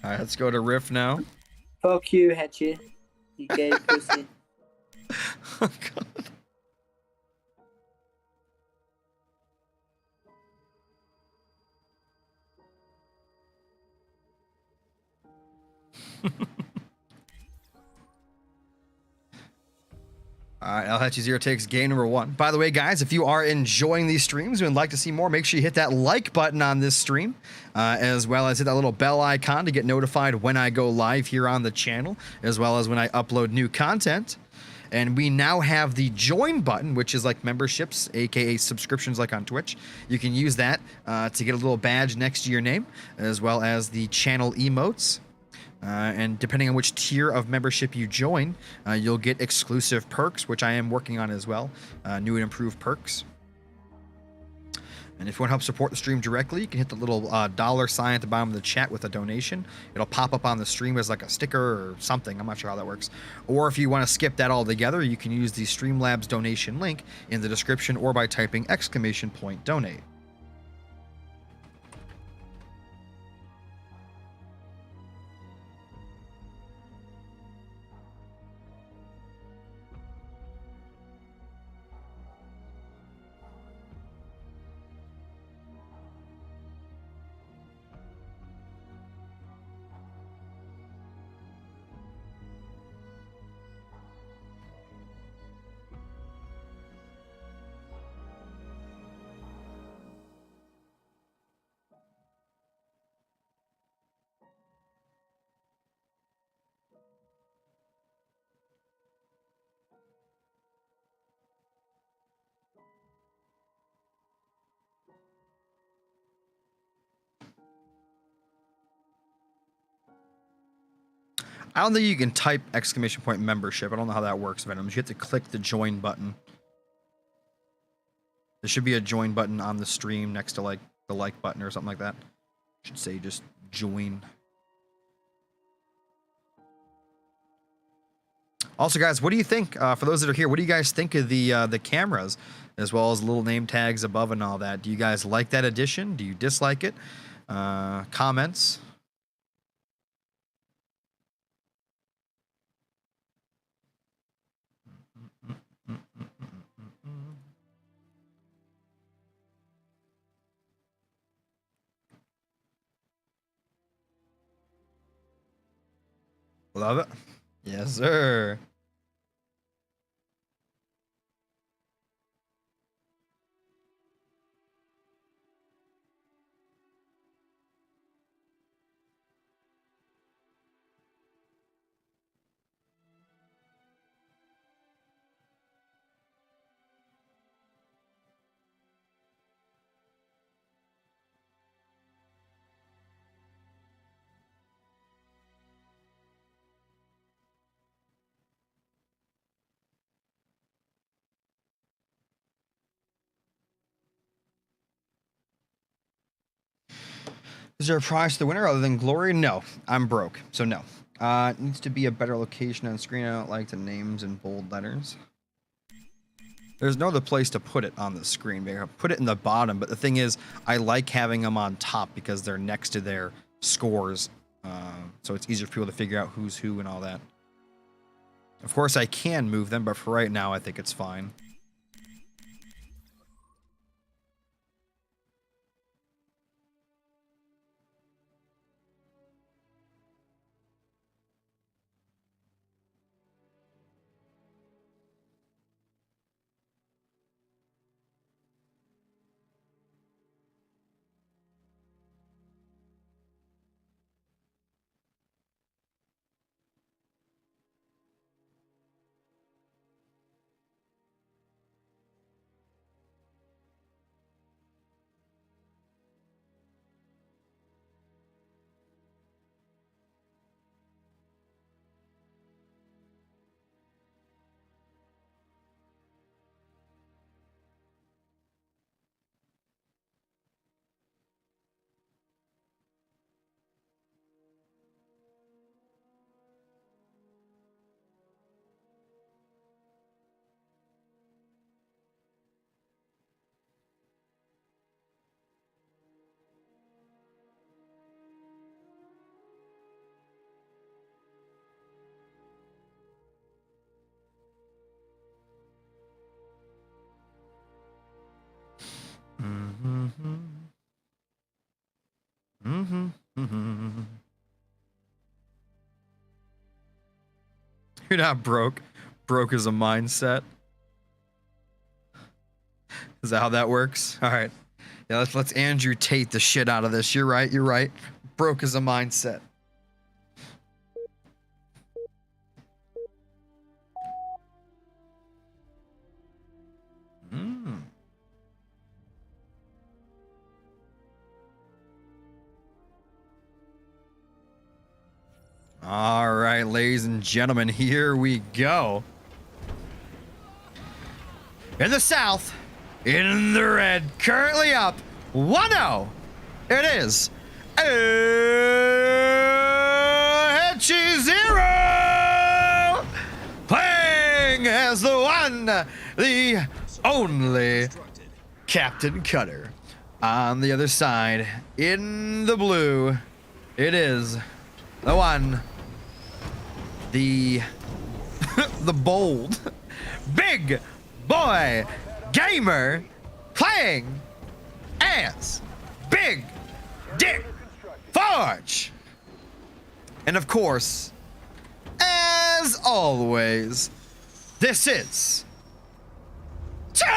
All right, let's go to Riff now. Fuck you, Hechi. You gay pussy. Oh, God. All right, Hechi 0 takes game number 1. By the way, guys, if you are enjoying these streams and would like to see more, make sure you hit that like button on this stream, as well as hit that little bell icon to get notified when I go live here on the channel, as well as when I upload new content. And we now have the join button, which is like memberships, aka subscriptions like on Twitch. You can use that to get a little badge next to your name, as well as the channel emotes. And depending on which tier of membership you join, you'll get exclusive perks, which I am working on as well, new and improved perks. And if you want to help support the stream directly, you can hit the little dollar sign at the bottom of the chat with a donation. It'll pop up on the stream as like a sticker or something. I'm not sure how that works. Or if you want to skip that altogether, you can use the Streamlabs donation link in the description or by typing !donate. I don't think you can type !membership. I don't know how that works, Venoms. You have to click the join button. There should be a join button on the stream next to like the like button or something like that. Should say just join. Also, guys, what do you think? For those that are here, what do you guys think of the cameras, as well as little name tags above and all that? Do you guys like that addition? Do you dislike it? Comments. Love it. Yes, sir. Is there a prize to the winner other than glory? No, I'm broke, so no. It needs to be a better location on screen. I don't like the names in bold letters. There's no other place to put it on the screen. Maybe I'll put it in the bottom, but the thing is, I like having them on top because they're next to their scores, so it's easier for people to figure out who's who and all that. Of course, I can move them, but for right now, I think it's fine. You're not broke. Broke is a mindset. Is that how that works? All right. Yeah, let's Andrew Tate the shit out of this. You're right. You're right. Broke is a mindset. All right, ladies and gentlemen, here we go. In the south, in the red, currently up 1-0. It is Hechi 0, playing as the one, the only Captain Cutter. On the other side, in the blue, it is the one, the bold, big boy gamer, playing as Big Dick Forge. And of course, as always, this is Tournament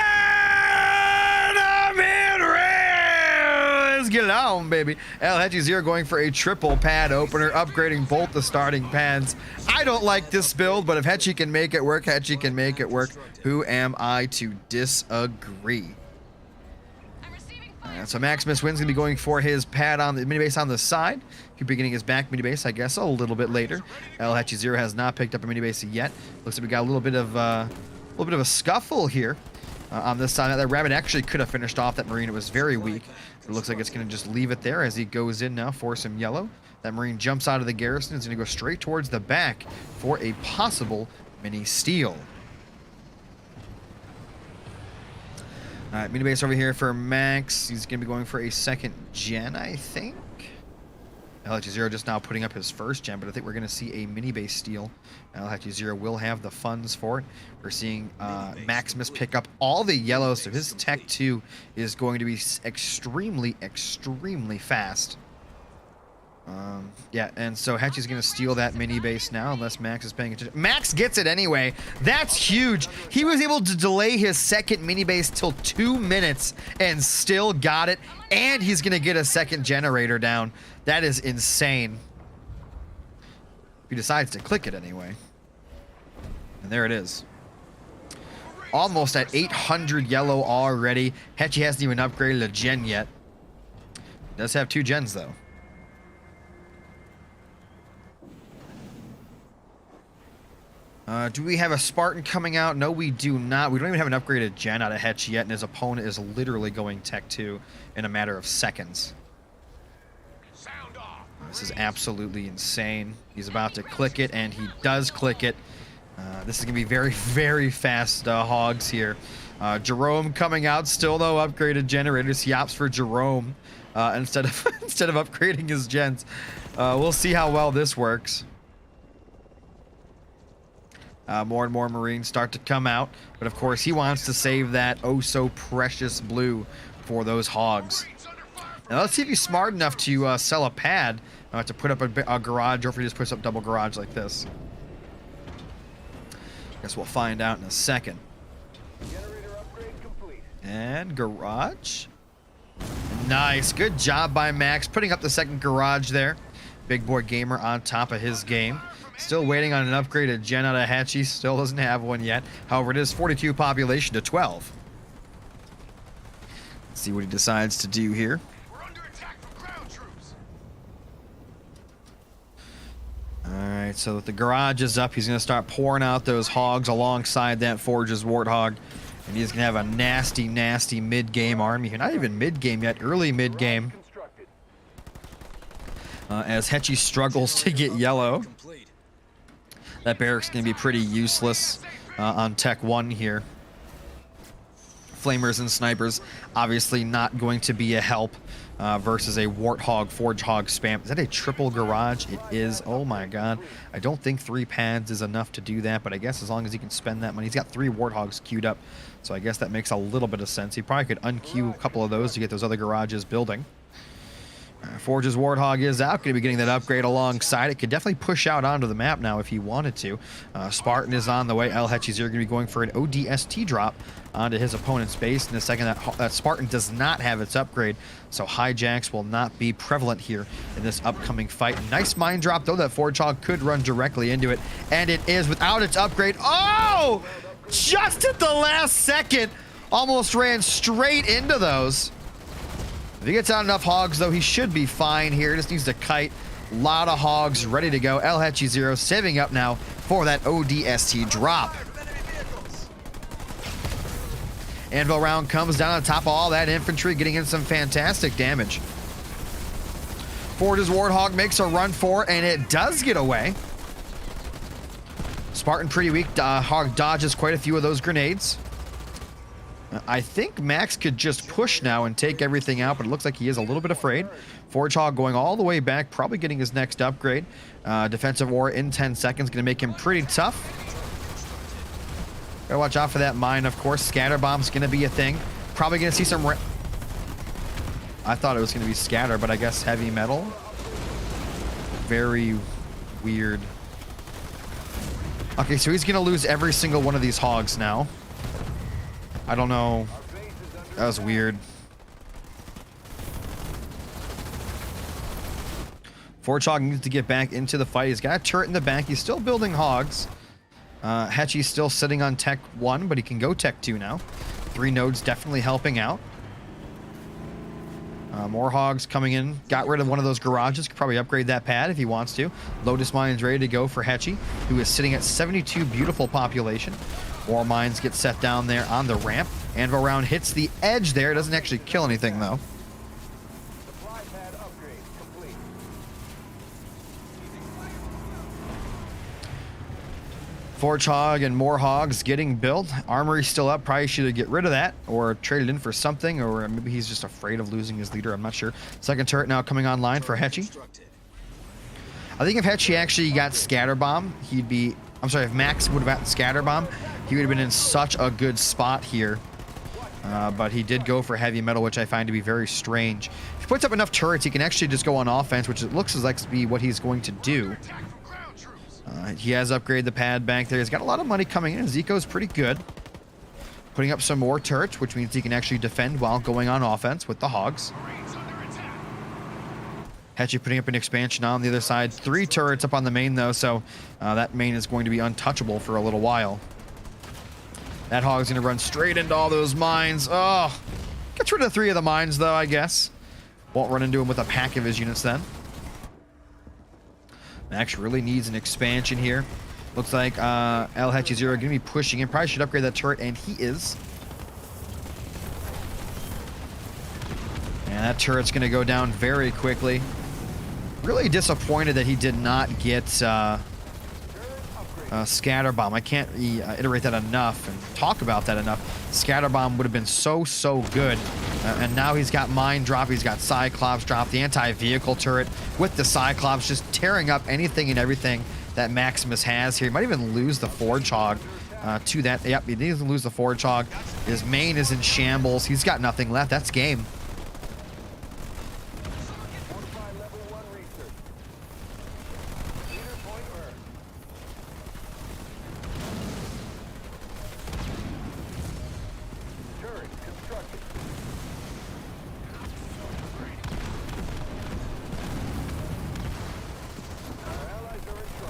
Rail. Let's get it on, baby. Hechi's here going for a triple pad opener, upgrading both the starting pads. I don't like this build, but if Hechi can make it work, Hechi can make it work. Who am I to disagree? Alright, so Maximus wins, gonna be going for his pad on the mini base on the side. He'll be getting his back mini base, I guess, a little bit later. Hechi 0 has not picked up a mini base yet. Looks like we got a little bit of a scuffle here on this side. That rabbit actually could have finished off that Marine. It was very weak. It looks like it's gonna just leave it there as he goes in now for some yellow. That Marine jumps out of the garrison. It's gonna go straight towards the back for a possible mini steal. All right, mini base over here for Max. He's going to be going for a second gen, I think. Hechi 0 just now putting up his first gen, but I think we're going to see a mini base steal. Hechi 0 will have the funds for it. We're seeing Maximus pick up all the yellows, so his Tech 2 is going to be extremely, extremely fast. Yeah, and so Hechi's going to steal that mini base now, unless Max is paying attention. Max gets it anyway. That's huge. He was able to delay his second mini base till 2 minutes and still got it. And he's going to get a second generator down. That is insane. He decides to click it anyway. And there it is. Almost at 800 yellow already. Hechi hasn't even upgraded a gen yet. Does have 2 gens though. Do we have a Spartan coming out? No, we do not. We don't even have an upgraded gen out of Hechi yet, and his opponent is literally going Tech 2 in a matter of seconds. This is absolutely insane. He's about to click it, and he does click it. This is going to be very, very fast hogs here. Jerome coming out, still no upgraded generators. He opts for Jerome instead of upgrading his gens. We'll see how well this works. More and more Marines start to come out, but of course he wants to save that oh so precious blue for those hogs. Now let's see if he's smart enough to sell a pad to put up a garage, or if he just puts up double garage like this. Guess we'll find out in a second. And garage. Nice, good job by Max putting up the second garage there. Big boy gamer on top of his game. Still waiting on an upgraded gen out of Hechi. Still doesn't have one yet. However, it is 42 population to 12. Let's see what he decides to do here. We're under attack from ground troops. Alright, so with the garage is up, he's going to start pouring out those hogs alongside that Forge's Warthog. And he's going to have a nasty, nasty mid-game army here. Not even mid-game yet, early mid-game. As Hechi struggles to get yellow. That barracks going to be pretty useless on Tech 1 here. Flamers and snipers obviously not going to be a help versus a Warthog, Forge Hog spam. Is that a triple garage? It is. Oh my god. I don't think 3 pads is enough to do that, but I guess as long as he can spend that money. He's got 3 Warthogs queued up, so I guess that makes a little bit of sense. He probably could unqueue a couple of those to get those other garages building. Forge's Warthog is out, going to be getting that upgrade alongside. It could definitely push out onto the map now if he wanted to. Spartan is on the way. Hechi's here going to be going for an ODST drop onto his opponent's base. In a second, that Spartan does not have its upgrade, so hijacks will not be prevalent here in this upcoming fight. Nice mine drop, though. That Forge Hog could run directly into it, and it is without its upgrade. Oh! Just at the last second, almost ran straight into those. If he gets out enough hogs, though, he should be fine here. Just needs to kite. A lot of hogs ready to go. Hechi 0 saving up now for that ODST drop. Anvil round comes down on top of all that infantry, getting in some fantastic damage. Forge's Warthog makes a run for it, and it does get away. Spartan pretty weak. Hog dodges quite a few of those grenades. I think Max could just push now and take everything out, but it looks like he is a little bit afraid. Forge Hog going all the way back, probably getting his next upgrade. Defensive war in 10 seconds, going to make him pretty tough. Gotta watch out for that mine, of course. Scatter bomb's going to be a thing. Probably going to see some... I thought it was going to be scatter, but I guess heavy metal. Very weird. Okay, so he's going to lose every single one of these hogs now. I don't know. That was weird. Forge Hog needs to get back into the fight. He's got a turret in the back. He's still building hogs. Hechi's still sitting on Tech 1, but he can go Tech 2 now. 3 nodes definitely helping out. More hogs coming in. Got rid of one of those garages. Could probably upgrade that pad if he wants to. Lotus Mine's ready to go for Hechi, who is sitting at 72 beautiful population. More mines get set down there on the ramp. Anvil round hits the edge there. Doesn't actually kill anything, though. Supply pad upgrade complete. Forge Hog and more hogs getting built. Armory's still up. Probably should get rid of that or trade it in for something, or maybe he's just afraid of losing his leader. I'm not sure. Second turret now coming online for Hechi. I think if Hechi actually got Scatter Bomb, he'd be... I'm sorry, if Max would have gotten Scatter Bomb, he would have been in such a good spot here. But he did go for heavy metal, which I find to be very strange. If he puts up enough turrets, he can actually just go on offense, which it looks like to be what he's going to do. He has upgraded the pad back there. He's got a lot of money coming in. Zico's pretty good. Putting up some more turrets, which means he can actually defend while going on offense with the hogs. Hechi putting up an expansion on the other side. 3 turrets up on the main, though, so that main is going to be untouchable for a little while. That hog's going to run straight into all those mines. Oh, gets rid of 3 of the mines, though, I guess. Won't run into him with a pack of his units then. Max really needs an expansion here. Looks like Hechi 0 going to be pushing in. Probably should upgrade that turret, and he is. And that turret's going to go down very quickly. Really disappointed that he did not get Scatter Bomb. I can't iterate that enough and talk about that enough. Scatter Bomb would have been so good. And now he's got Mine Drop. He's got Cyclops Drop. The anti-vehicle turret with the Cyclops just tearing up anything and everything that Maximus has here. He might even lose the Forge Hog to that. Yep, he needs to lose the Forge Hog. His main is in shambles. He's got nothing left. That's game.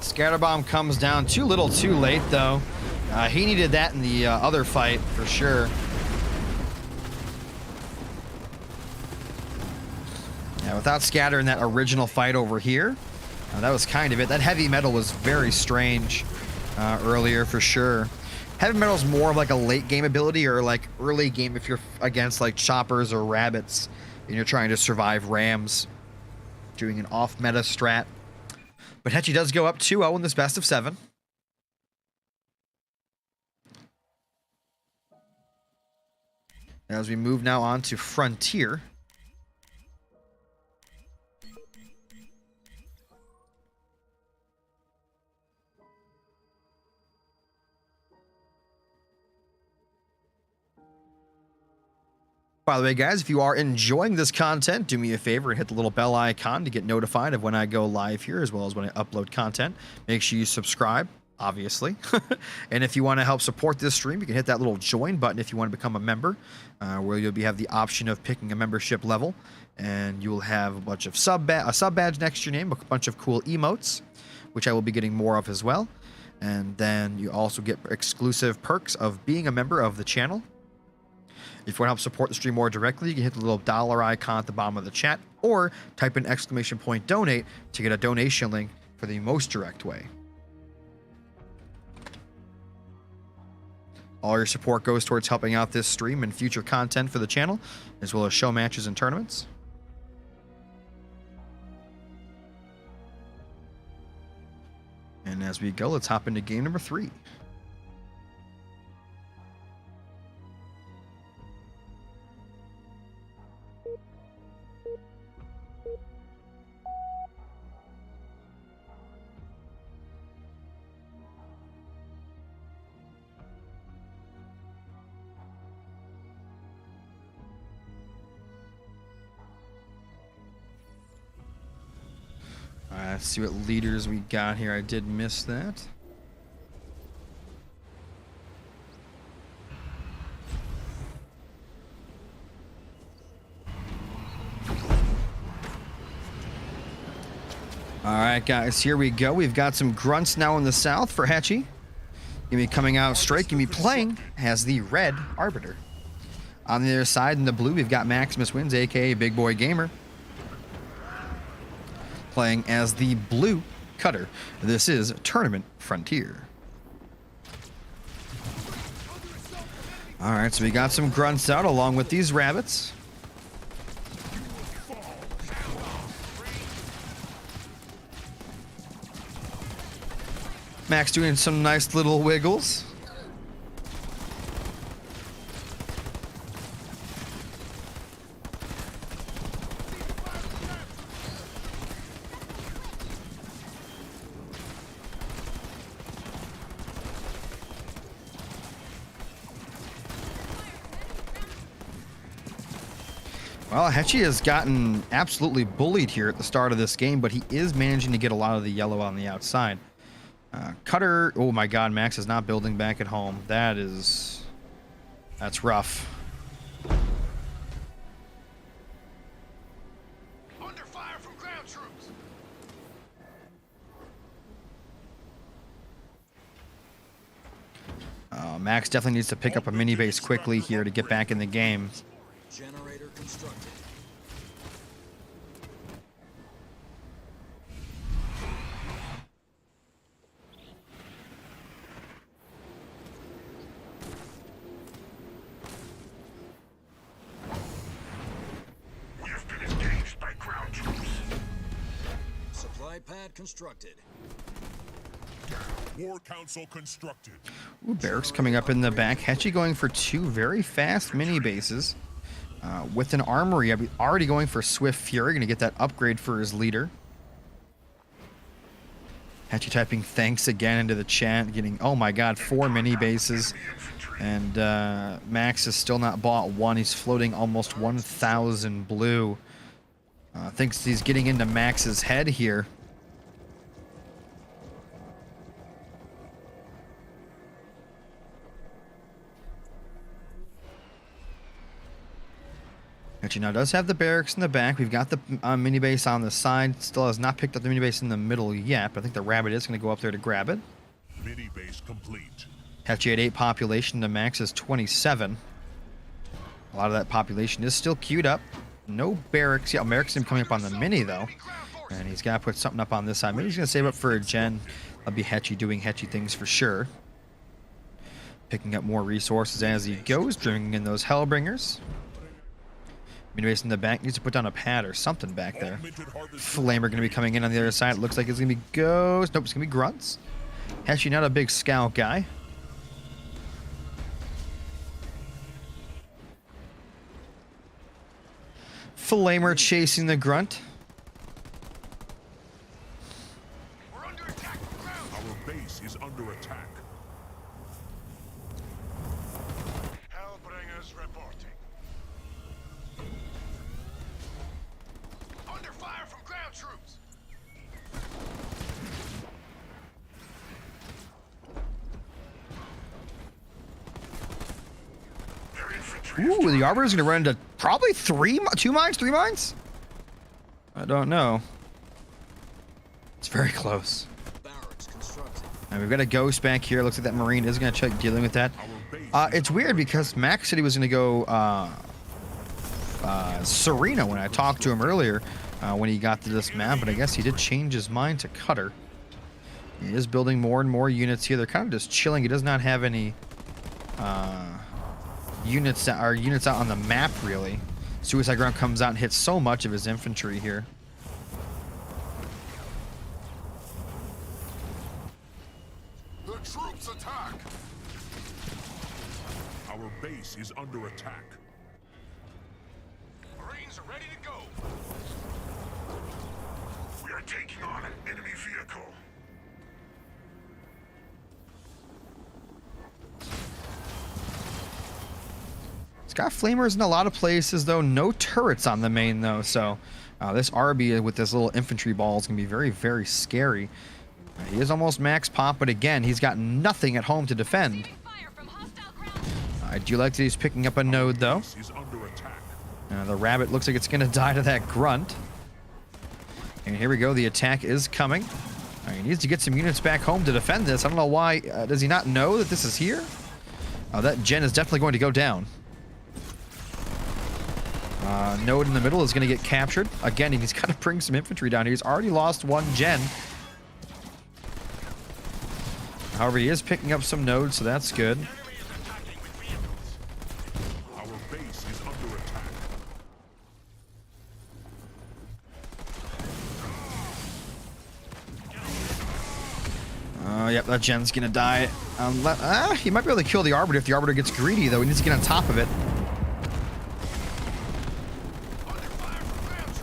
Scatter Bomb comes down too little too late, though. He needed that in the other fight for sure. Yeah, without Scatter in that original fight over here, that was kind of it. That heavy metal was very strange earlier for sure. Heavy metal is more of like a late game ability or like early game if you're against like choppers or rabbits and you're trying to survive rams, doing an off meta strat. But Hechi does go up 2-0 in this best of 7. As we move now on to Frontier. By the way, guys, if you are enjoying this content, do me a favor and hit the little bell icon to get notified of when I go live here, as well as when I upload content. Make sure you subscribe, obviously. And if you want to help support this stream, you can hit that little join button if you want to become a member, where you'll have the option of picking a membership level, and you will have a bunch of a sub badge next to your name, a bunch of cool emotes, which I will be getting more of as well. And then you also get exclusive perks of being a member of the channel. If you want to help support the stream more directly, you can hit the little dollar icon at the bottom of the chat, or type in !donate to get a donation link for the most direct way. All your support goes towards helping out this stream and future content for the channel, as well as show matches and tournaments. And as we go, let's hop into game number 3. Let's see what leaders we got here. I did miss that. Alright, guys, here we go. We've got some grunts now in the south for Hechi. Gonna be coming out straight, gonna be playing as the red arbiter. On the other side in the blue, we've got Maximus Wins, aka Big Boy Gamer, playing as the blue cutter. This is Tournament Frontier. Alright, so we got some grunts out along with these rabbits. Max doing some nice little wiggles. Well, Hechi has gotten absolutely bullied here at the start of this game, but he is managing to get a lot of the yellow on the outside. Cutter, oh my god, Max is not building back at home. That's rough. Under fire from ground troops. Max definitely needs to pick up a mini base quickly here to get back in the game. Generator constructed. We have been engaged by ground troops. Supply pad constructed. War council constructed. Ooh, barracks coming up in the back. Hechi going for 2 very fast mini bases. With an armory, I'm already going for Swift Fury. Going to get that upgrade for his leader. Hechi typing thanks again into the chat. Getting, oh my god, 4 mini bases. And Max has still not bought one. He's floating almost 1,000 blue. Thinks he's getting into Max's head here. Actually, now does have the barracks in the back. We've got the mini base on the side. Still has not picked up the mini base in the middle yet, but I think the rabbit is going to go up there to grab it. Mini base complete. Hechi at 8 population. The max is 27. A lot of that population is still queued up. No barracks. Yeah, barracks is coming up on the mini, though. And he's got to put something up on this side. Maybe he's going to save up for a gen. That'll be Hechi doing Hechi things for sure. Picking up more resources as he goes, bringing in those Hellbringers. Mini base in the back needs to put down a pad or something back there. Flamer going to be coming in on the other side. It looks like it's going to be ghosts. Nope, it's going to be grunts. Hechi not a big scout guy. Flamer chasing the grunt. We're under attack from ground. Our base is under attack. Hellbringers reporting. ground troops. Their infantry is Ooh, the Arbiter's gonna run into probably 2 mines, 3 mines? I don't know. It's very close. Barracks constructed. And we've got a ghost back here. Looks like that Marine is gonna check dealing with that. It's weird because Max said he was gonna go Serena when I talked to him earlier when he got to this map, but I guess he did change his mind to Cutter. He is building more and more units here. They're kind of just chilling. He does not have any units out on the map really. Suicide Grunt comes out and hits so much of his infantry here. The troops attack. Our base is under attack. Marines are ready to go. We are taking on an enemy vehicle. It's got flamers in a lot of places though. No turrets on the main though, so this RB with this little infantry ball is gonna be very, very scary. He is almost max pop, but again, he's got nothing at home to defend. I do like that he's picking up a node though. Base is under attack. The rabbit looks like it's gonna die to that grunt. And here we go, the attack is coming. He needs to get some units back home to defend this. I don't know why. Does he not know that this is here? That gen is definitely going to go down. Node in the middle is going to get captured. Again, he's got to bring some infantry down here. He's already lost 1 gen. However, he is picking up some nodes, so that's good. Our base is under attack. Yep, that gen's going to die. He might be able to kill the Arbiter if the Arbiter gets greedy, though. He needs to get on top of it.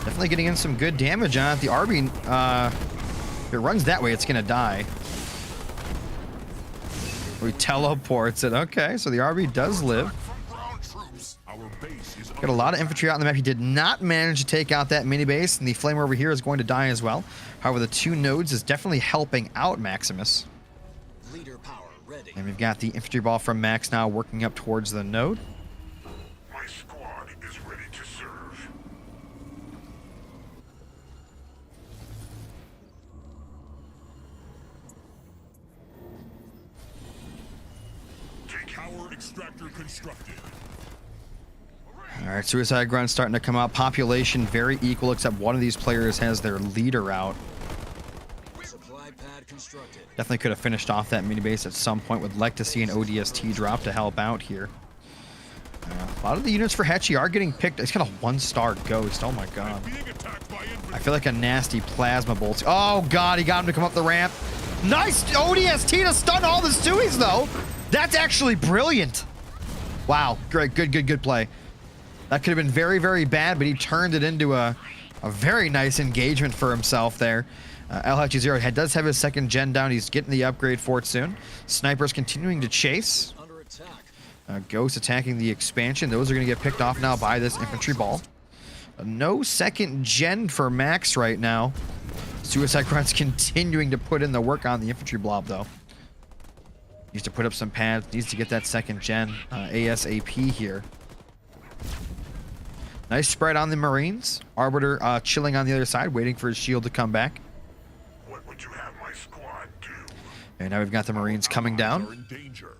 Definitely getting in some good damage on it. The RB, if it runs that way, it's going to die. He teleports it. Okay, so the RB does live. From ground troops. Our base is Got a lot of infantry out on the map. He did not manage to take out that mini base, and the flamer over here is going to die as well. However, the 2 nodes is definitely helping out Maximus. Leader power ready. And we've got the infantry ball from Max now working up towards the node. My squad is ready to serve. Power extractor constructed. All right, Suicide Grunt starting to come out. Population very equal, except one of these players has their leader out. Supply pad constructed. Definitely could have finished off that mini base at some point. Would like to see an ODST drop to help out here. A lot of the units for Hechi are getting picked. It's got a 1-star ghost. Oh my god. Being attacked by infantry. I feel like a nasty plasma bolt. Oh god, he got him to come up the ramp. Nice ODST to stun all the Suies though. That's actually brilliant. Wow, great, good play. That could have been very, very bad, but he turned it into a very nice engagement for himself there. Hechi 0 does have his 2nd gen down. He's getting the upgrade for it soon. Snipers continuing to chase. Under attack. Ghost attacking the expansion. Those are going to get picked off now by this infantry ball. No 2nd gen for Max right now. Suicide Grunt's continuing to put in the work on the infantry blob, though. Needs to put up some pads. Needs to get that 2nd gen ASAP here. Nice spread on the Marines. Arbiter chilling on the other side, waiting for his shield to come back. What would you have my squad do? And now we've got the Marines coming Are down. in danger.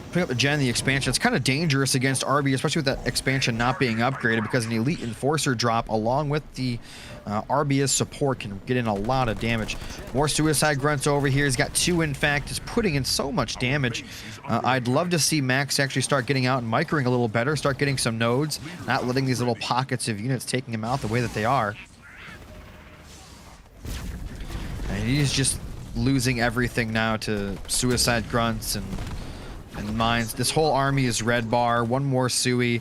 Putting up the gen, the expansion. It's kind of dangerous against RB, especially with that expansion not being upgraded, because an elite enforcer drop along with the RB's support can get in a lot of damage. More Suicide Grunts over here. He's got 2, in fact. Is putting in so much damage. I'd love to see Max actually start getting out and microing a little better, start getting some nodes, not letting these little pockets of units taking him out the way that they are. And he's just losing everything now to Suicide Grunts and mines. This whole army is red bar. 1 more Sui,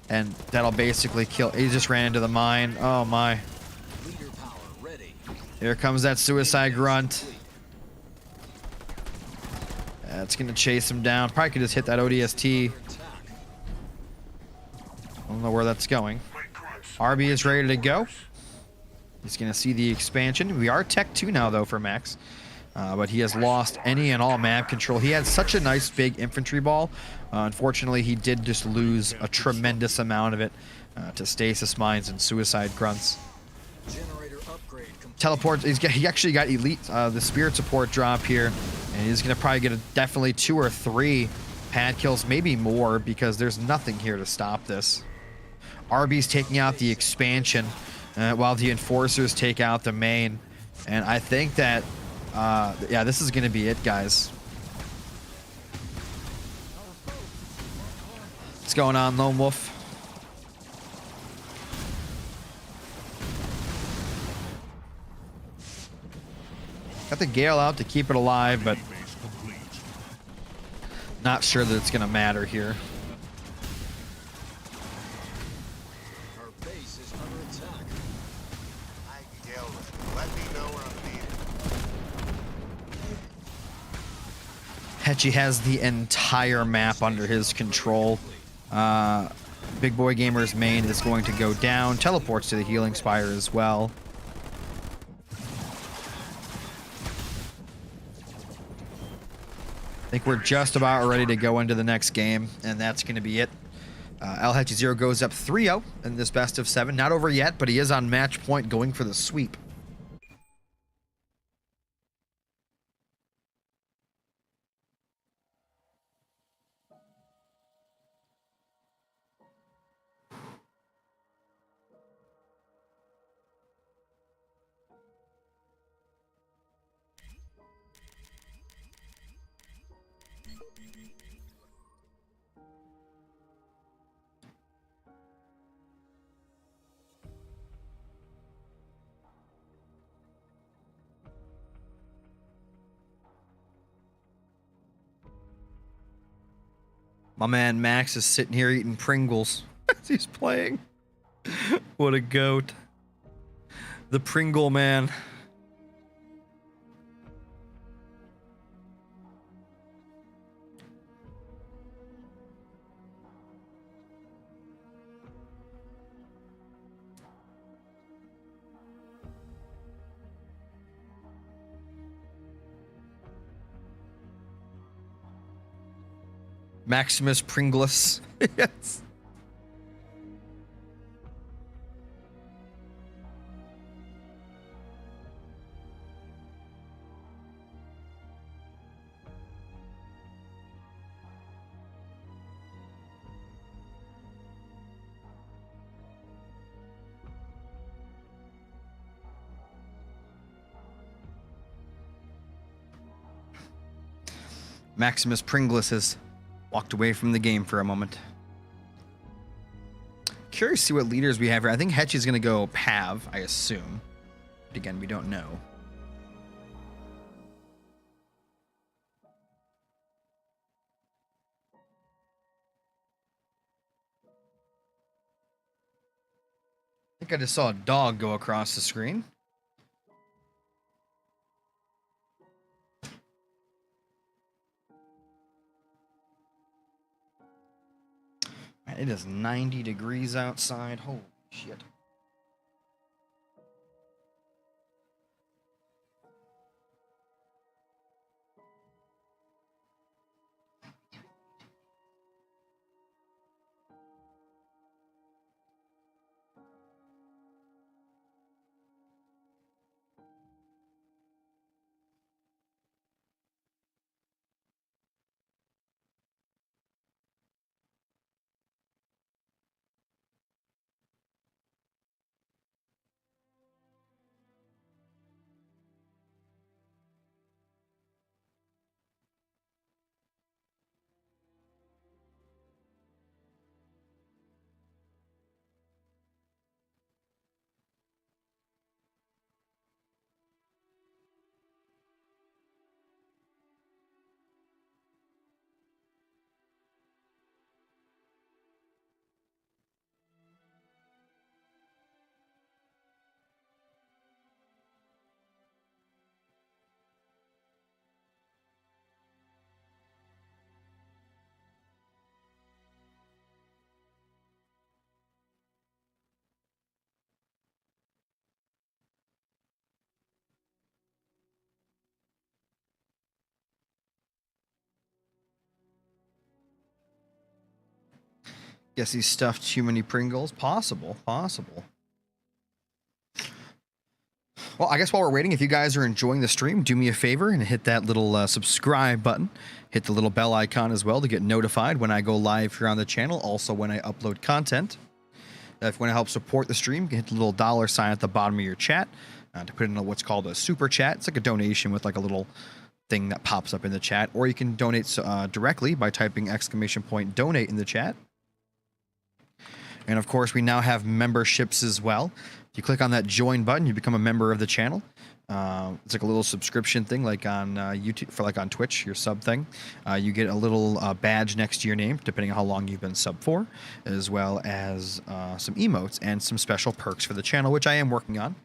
and that'll basically kill. He just ran into the mine. Oh my. Leader power ready. Here comes that Suicide Grunt. That's gonna chase him down. Probably could just hit that ODST. Attack. don't know where that's going. RB is ready to go. He's going to see the expansion. We are Tech 2 now, though, for Max. But he has lost any and all map control. He had such a nice big infantry ball. Unfortunately, he did just lose a tremendous amount of it to stasis mines and suicide grunts. Generator upgrade complete. Teleport. He actually got elite the spirit support drop here, and he's gonna probably get definitely 2 or 3 pad kills, maybe more, because there's nothing here to stop this. RB's taking out the expansion while the enforcers take out the main, and I think that yeah, this is gonna be it, guys. What's going on, Lone Wolf? Got the Gale out to keep it alive, but not sure that it's gonna matter here. Our base is under attack. Let me know where I'm needed. Hechi has the entire map under his control. Big Boy Gamer's main is going to go down. Teleports to the Healing Spire as well. I think we're just about ready to go into the next game, and that's going to be it. El Hechi 0 goes up 3-0 in this best of 7. Not over yet, but he is on match point going for the sweep. My man Max is sitting here eating Pringles as he's playing. What a goat. The Pringle man. Maximus Pringles. Yes. Maximus Pringles has walked away from the game for a moment. Curious to see what leaders we have here. I think Hechi's going to go Pav, I assume. But again, we don't know. I think I just saw a dog go across the screen. Man, it is 90 degrees outside. Holy shit. Guess he stuffed too many Pringles. Possible. Well, I guess while we're waiting, if you guys are enjoying the stream, do me a favor and hit that little subscribe button. Hit the little bell icon as well to get notified when I go live here on the channel. Also, when I upload content. If you want to help support the stream, you can hit the little $ at the bottom of your chat to put in what's called a super chat. It's like a donation with like a little thing that pops up in the chat. Or you can donate directly by typing !donate in the chat. And of course, we now have memberships as well. If you click on that join button, you become a member of the channel. It's like a little subscription thing, like on YouTube, for like on Twitch, your sub thing. You get a little badge next to your name, depending on how long you've been sub for, as well as some emotes and some special perks for the channel, which I am working on.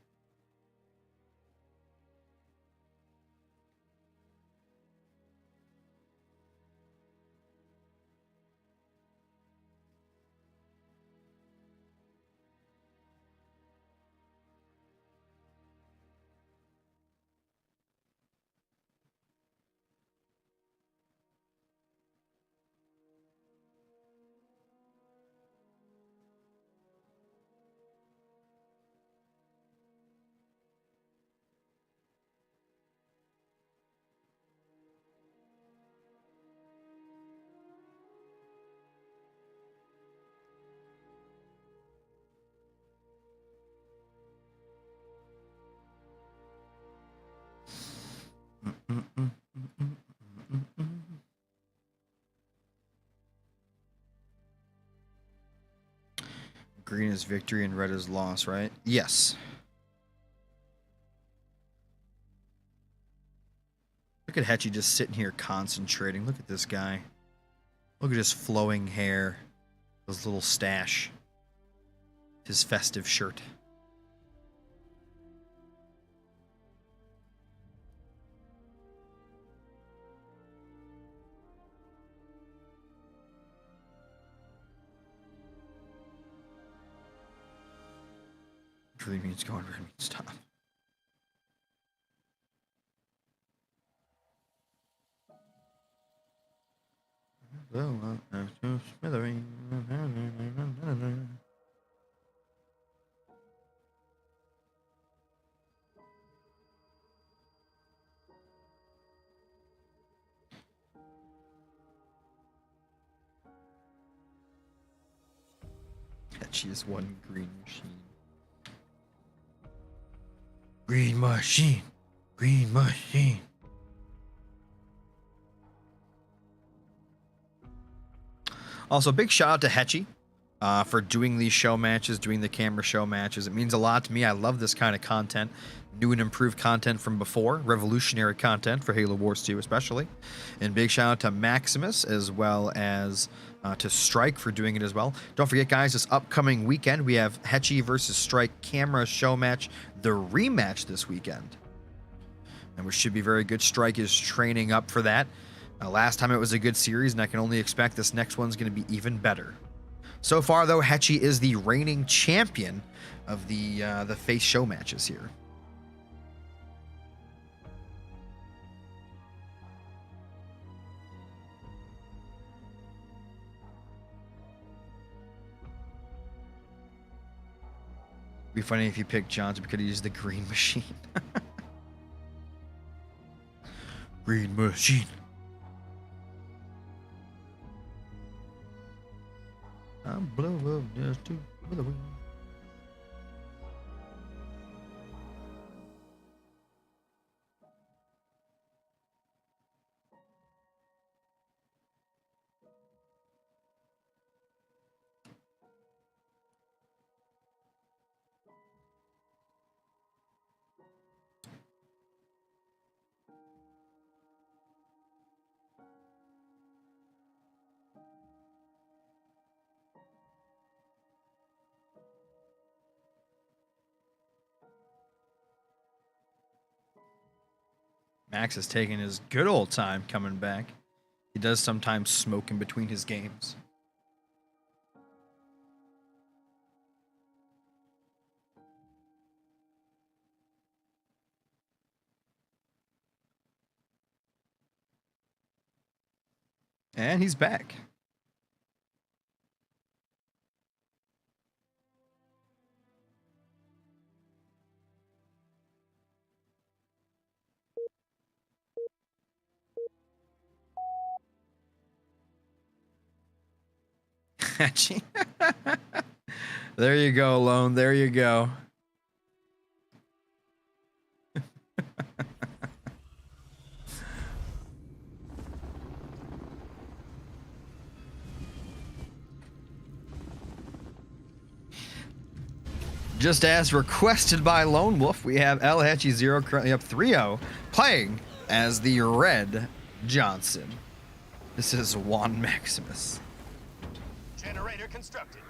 Green is victory and red is loss, right? Yes. Look at Hechi just sitting here concentrating. Look at this guy. Look at his flowing hair. His little stash. His festive shirt. Really means go, and red means stop. Hechi is one green machine. Green machine. Green machine. Also, big shout out to Hechi for doing these show matches, doing the camera show matches. It means a lot to me. I love this kind of content. New and improved content from before. Revolutionary content for Halo Wars 2 especially. And big shout out to Maximus as well as to Strike for doing it as well. Don't forget, guys, this upcoming weekend, we have Hechi versus Strike camera show match, the rematch this weekend. And which should be very good. Strike is training up for that. Last time it was a good series, and I can only expect this next one's going to be even better. So far, though, Hechi is the reigning champion of the face show matches here. It'd be funny if you picked John's because he used the green machine. Green machine. I'm blow up just to the wind. Max is taking his good old time coming back. He does sometimes smoke in between his games. And he's back. Hechi. There you go, Lone. There you go. Just as requested by Lone Wolf, we have El Hechi 0 currently up 3-0, playing as the Red Johnson. This is Juan Maximus. Generator constructed.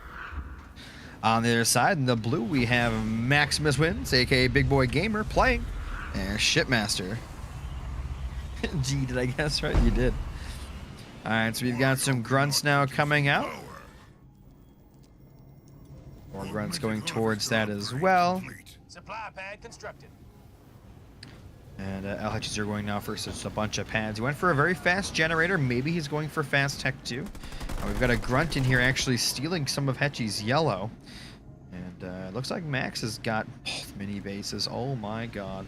On the other side, in the blue, we have Maximus Wins, aka Big Boy Gamer, playing as Shipmaster. G, did I guess right? You did. Alright, so we've got some grunts now coming out. More grunts going towards that as well. Supply pad constructed. And El Hechi's are going now for just a bunch of pads. He went for a very fast generator. Maybe he's going for fast tech too. We've got a grunt in here actually stealing some of Hechi's yellow. And it looks like Max has got both mini bases. Oh my god.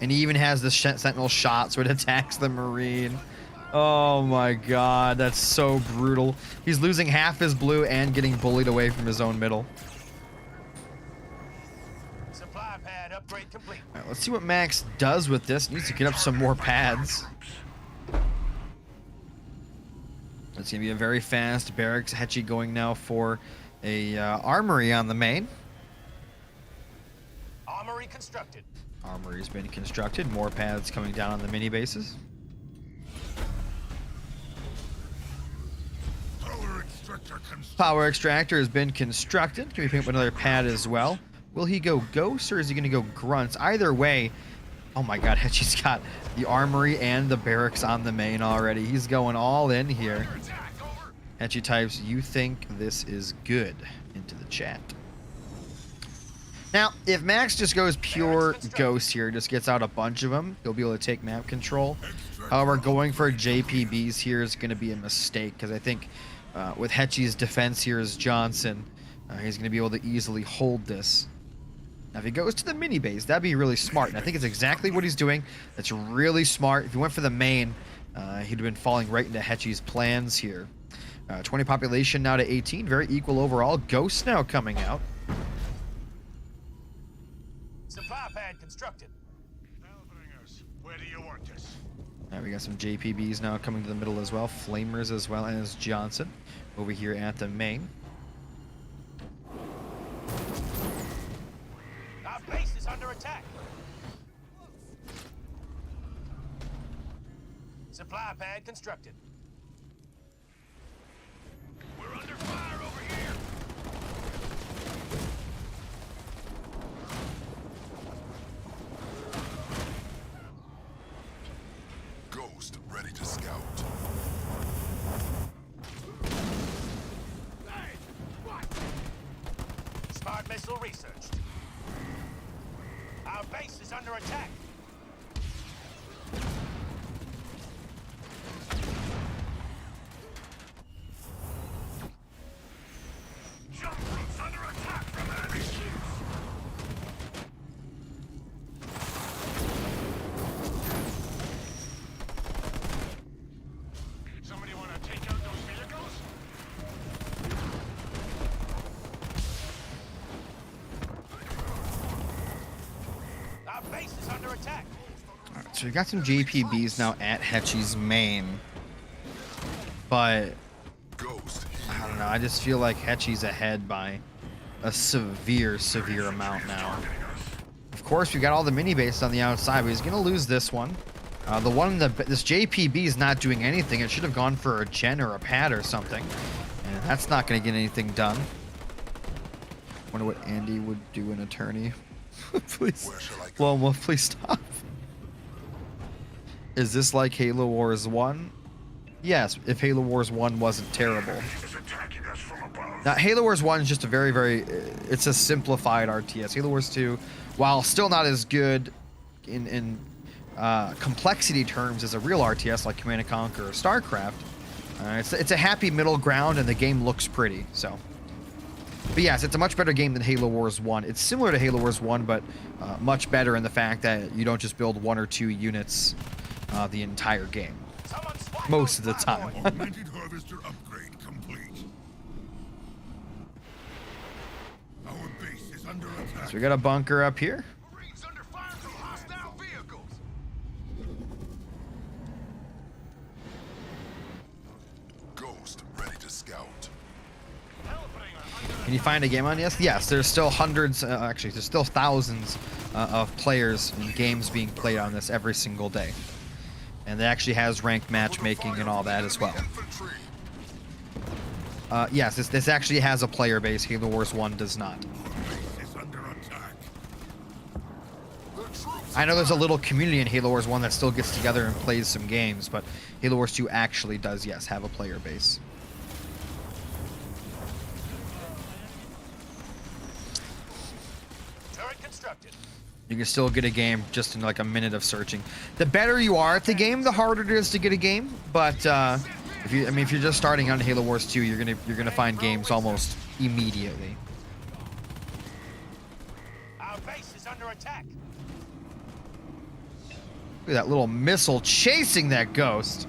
And he even has the sentinel shot so it attacks the Marine. Oh my god, that's so brutal. He's losing half his blue and getting bullied away from his own middle. Supply pad upgrade complete. All right, let's see what Max does with this. Needs to get up some more pads. It's going to be a very fast barracks. Hechi going now for a armory on the main. Armory constructed. Armory's been constructed. More pads coming down on the mini bases. Power extractor has been constructed. Can we pick up another pad as well? Will he go ghost or is he going to go grunts? Either way, oh my god, Hechi's got the armory and the barracks on the main already. He's going all in here. Hechi types, you think this is good, into the chat. Now, if Max just goes pure ghost here, just gets out a bunch of them, he'll be able to take map control. However, going for JPBs here is going to be a mistake because I think with Hechi's defense here as Johnson, he's going to be able to easily hold this. Now, if he goes to the mini base, that'd be really smart. And I think it's exactly what he's doing. That's really smart. If he went for the main, he'd have been falling right into Hechi's plans here. 20 population now to 18. Very equal overall. Ghost now coming out. Supply pad constructed. Where do you want us? All right, we got some JPBs now coming to the middle as well. Flamers as well as Johnson over here at the main. Our base is under attack. Supply pad constructed. We're under fire over here. Ghost ready to scout. Hey, what? Smart missile researched. Our base is under attack. Jump routes under attack from enemy ships. Somebody want to take out those vehicles? Our base is under attack. All right, so we got some JPBs now at Hechi's main. But Ghost I don't know. I just feel like Hechi's ahead by a severe amount now. Of course, we got all the mini bases on the outside, but he's going to lose this one. The one in this JPB is not doing anything. It should have gone for a gen or a pad or something. And that's not going to get anything done. Wonder what Andy would do an attorney. Please. Where shall I go? Lone Wolf, please stop. Is this like Halo Wars 1? Yes, if Halo Wars 1 wasn't terrible. Is attacking us from above. Now, Halo Wars 1 is just a very, it's a simplified RTS. Halo Wars 2, while still not as good in complexity terms as a real RTS like Command & Conquer or StarCraft, it's a happy middle ground and the game looks pretty, so. But yes, it's a much better game than Halo Wars 1. It's similar to Halo Wars 1, but much better in the fact that you don't just build 1 or 2 units the entire game. Most of the time. Augmented harvester upgrade complete. So we got a bunker up here. Marines under fire from hostile vehicles. Ghost ready to scout. Can you find a game on this? Yes, there's still hundreds, actually, there's still thousands of players and games being played on this every single day. And it actually has ranked matchmaking and all that as well. Infantry. Yes, this actually has a player base. Halo Wars 1 does not. Base is under attack. The troops I know there's a little community in Halo Wars 1 that still gets together and plays some games, but Halo Wars 2 actually does, yes, have a player base. Turret constructed. You can still get a game just in like a minute of searching. The better you are at the game, the harder it is to get a game. But if you're just starting on Halo Wars 2, you're gonna find games almost immediately. Our base is under attack. Look at that little missile chasing that ghost.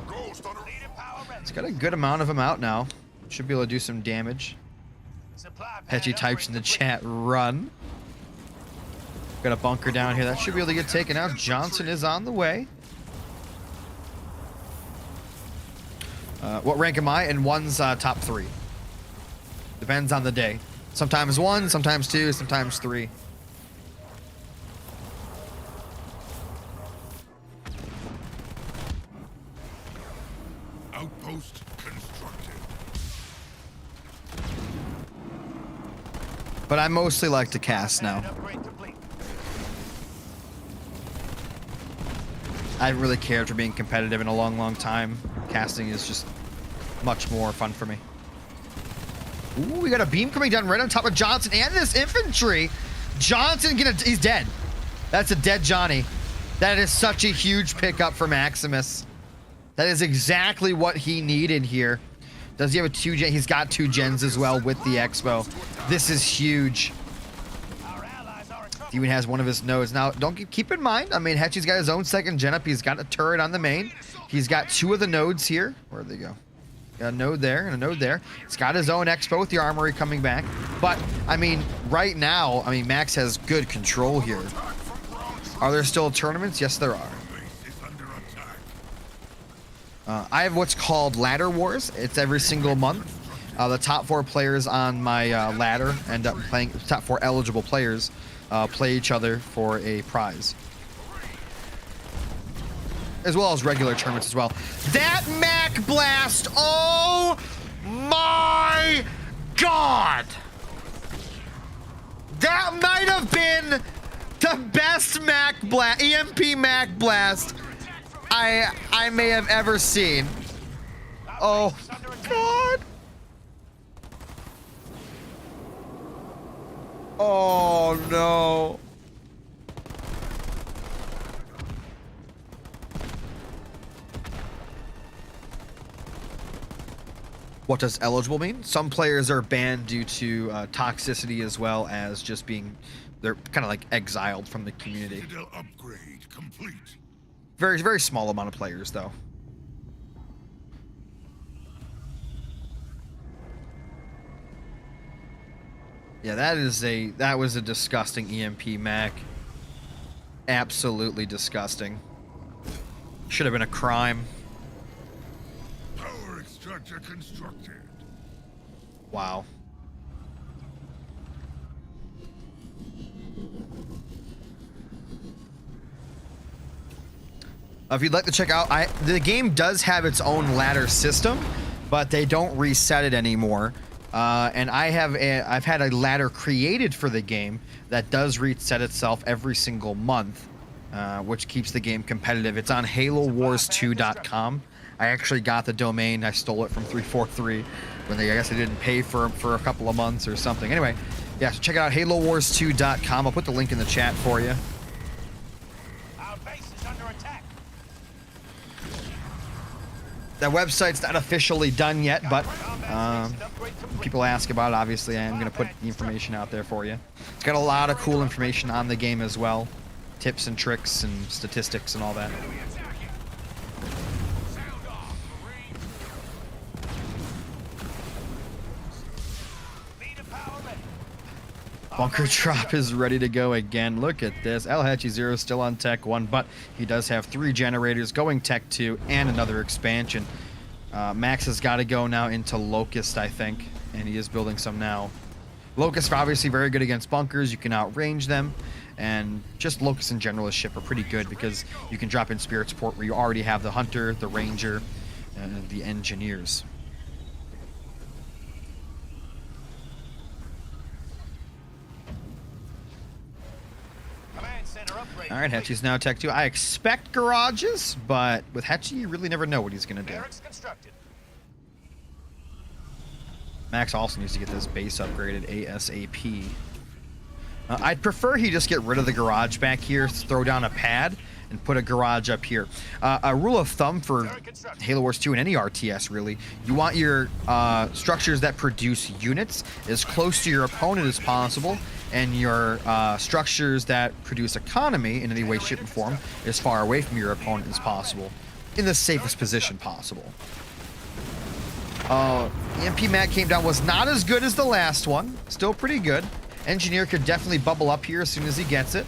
Ghost under Leader power ready. It's got a good amount of them out now. Should be able to do some damage. Supply pad Hechi types in the upgrade chat, run. Got a bunker down here. That should be able to get taken out. Johnson is on the way. What rank am I? And one's top 3. Depends on the day. Sometimes 1, sometimes 2, sometimes 3. outpost constructed. But I mostly like to cast now. upgrade complete. I haven't really cared for being competitive in a long, long time. Casting is just much more fun for me. Ooh, we got a beam coming down right on top of Johnson and this infantry. Johnson, he's dead. That's a dead Johnny. That is such a huge pickup for Maximus. That is exactly what he needed here. Does he have a 2-gen? He's got 2 gens as well with the Expo. This is huge. Our allies are in trouble. He even has one of his nodes. Now, keep in mind, I mean, Hechi's got his own 2nd gen up. He's got a turret on the main. He's got 2 of the nodes here. Where'd they go? Got a node there and a node there. He's got his own Expo with the armory coming back. But, I mean, right now, I mean, Max has good control here. Are there still tournaments? Yes, there are. Base is under attack. I have what's called Ladder Wars. It's every single month. The top 4 players on my ladder end up playing. Top 4 eligible players play each other for a prize, as well as regular tournaments as well. That Mac Blast! Oh my God! That might have been the best Mac Blast, EMP Mac Blast I may have ever seen. Oh God! Oh no! What does eligible mean? Some players are banned due to toxicity, as well as just being, they're kind of like exiled from the community. Citadel upgrade complete. Very, very small amount of players, though. Yeah, that was a disgusting EMP Mac. Absolutely disgusting. Should have been a crime. Power extractor constructed. Wow. If you'd like to check out, the game does have its own ladder system, but they don't reset it anymore. And I've had a ladder created for the game that does reset itself every single month, which keeps the game competitive. It's on HaloWars2.com. I actually got the domain. I stole it from 343 when I guess they didn't pay for a couple of months or something. Anyway, yeah, so check it out, HaloWars2.com. I'll put the link in the chat for you. Our base is under attack. That website's not officially done yet, but people ask about it. Obviously, I am going to put the information out there for you. It's got a lot of cool information on the game as well. Tips and tricks and statistics and all that. Sound off, Marines. Leader power ready. Bunker drop is ready to go again. Look at this. El Hechi 0 still on Tech 1, but he does have 3 generators going Tech 2 and another expansion. Max has got to go now into Locust, I think, and he is building some now. Locusts are obviously very good against bunkers. You can outrange them, and just Locusts in general as ship are pretty good because you can drop in Spirit Support where you already have the Hunter, the Ranger, and the Engineers. Command center upgrade. All right, Hechi's now Tech 2. I expect garages, but with Hechi, you really never know what he's going to do. Barracks constructed. Max also needs to get this base upgraded ASAP. I'd prefer he just get rid of the garage back here, throw down a pad, and put a garage up here. A rule of thumb for Halo Wars 2 and any RTS, really, you want your structures that produce units as close to your opponent as possible, and your structures that produce economy in any way, shape, or form as far away from your opponent as possible, in the safest position possible. EMP Mat came down, was not as good as the last one. Still pretty good. Engineer could definitely bubble up here as soon as he gets it.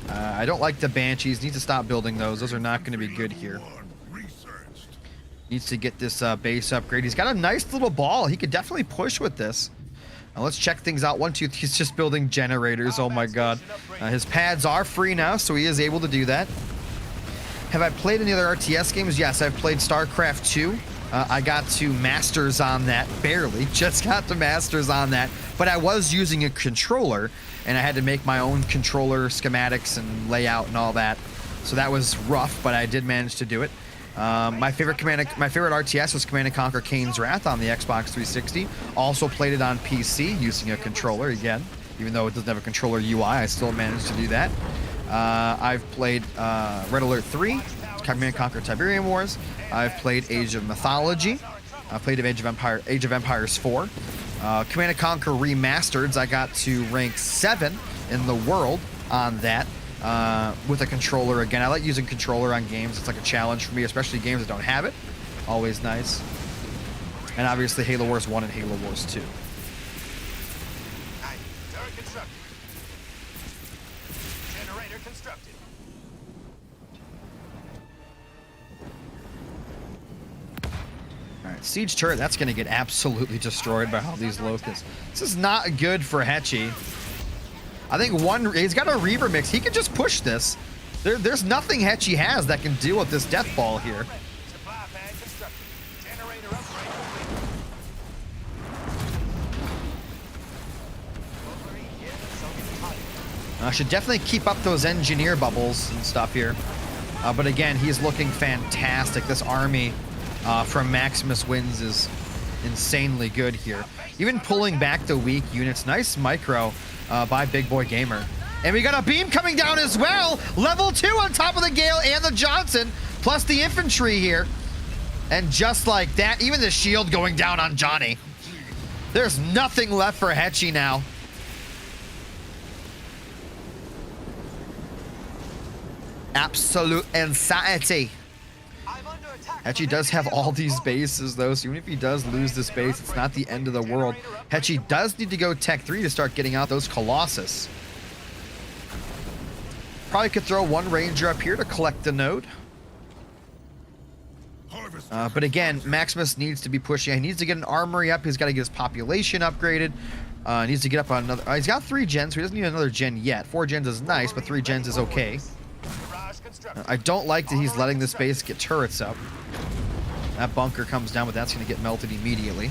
I don't like the Banshees. Need to stop building those. Those are not going to be good here. Needs to get this base upgrade. He's got a nice little ball. He could definitely push with this. Now let's check things out. 1, 2, 3. He's just building generators. Oh my god. His pads are free now, so he is able to do that. Have I played any other RTS games? Yes, I've played StarCraft 2. I got to Masters on that, barely. Just got to Masters on that. But I was using a controller, and I had to make my own controller schematics and layout and all that. So that was rough, but I did manage to do it. My favorite RTS was Command & Conquer Kane's Wrath on the Xbox 360. Also played it on PC using a controller again. Even though it doesn't have a controller UI, I still managed to do that. I've played Red Alert 3, Command & Conquer Tiberium Wars. I've played Age of Mythology. I've played Age of Empires 4. Command & Conquer Remastered, I got to rank 7 in the world on that with a controller again. I like using controller on games. It's like a challenge for me, especially games that don't have it. Always nice. And obviously Halo Wars 1 and Halo Wars 2. Turret constructed. Generator constructed. Alright, Siege Turret, that's going to get absolutely destroyed by all these Locusts. This is not good for Hechi. I think he's got a Reaver mix. He can just push this. There's nothing Hechi has that can deal with this death ball here. Supply pad constructed. Generator upgrade complete. I should definitely keep up those engineer bubbles and stuff here. But again, he's looking fantastic. This army from Maximus wins is insanely good here. Even pulling back the weak units. Nice micro by Big Boy Gamer. And we got a beam coming down as well. Level 2 on top of the Gale and the Johnson, plus the infantry here. And just like that, even the shield going down on Johnny. There's nothing left for Hechi now. Absolute insanity. Hechi does have all these bases though, so even if he does lose this base, it's not the end of the world. Hechi does need to go Tech 3 to start getting out those Colossus. Probably could throw one Ranger up here to collect the node. But again, Maximus needs to be pushing. He needs to get an armory up. He's got to get his population upgraded. Needs to get up on another. He's got 3 gens, so he doesn't need another gen yet. 4 gens is nice, but 3 gens is okay. I don't like that he's letting this base get turrets up. That bunker comes down, but that's going to get melted immediately.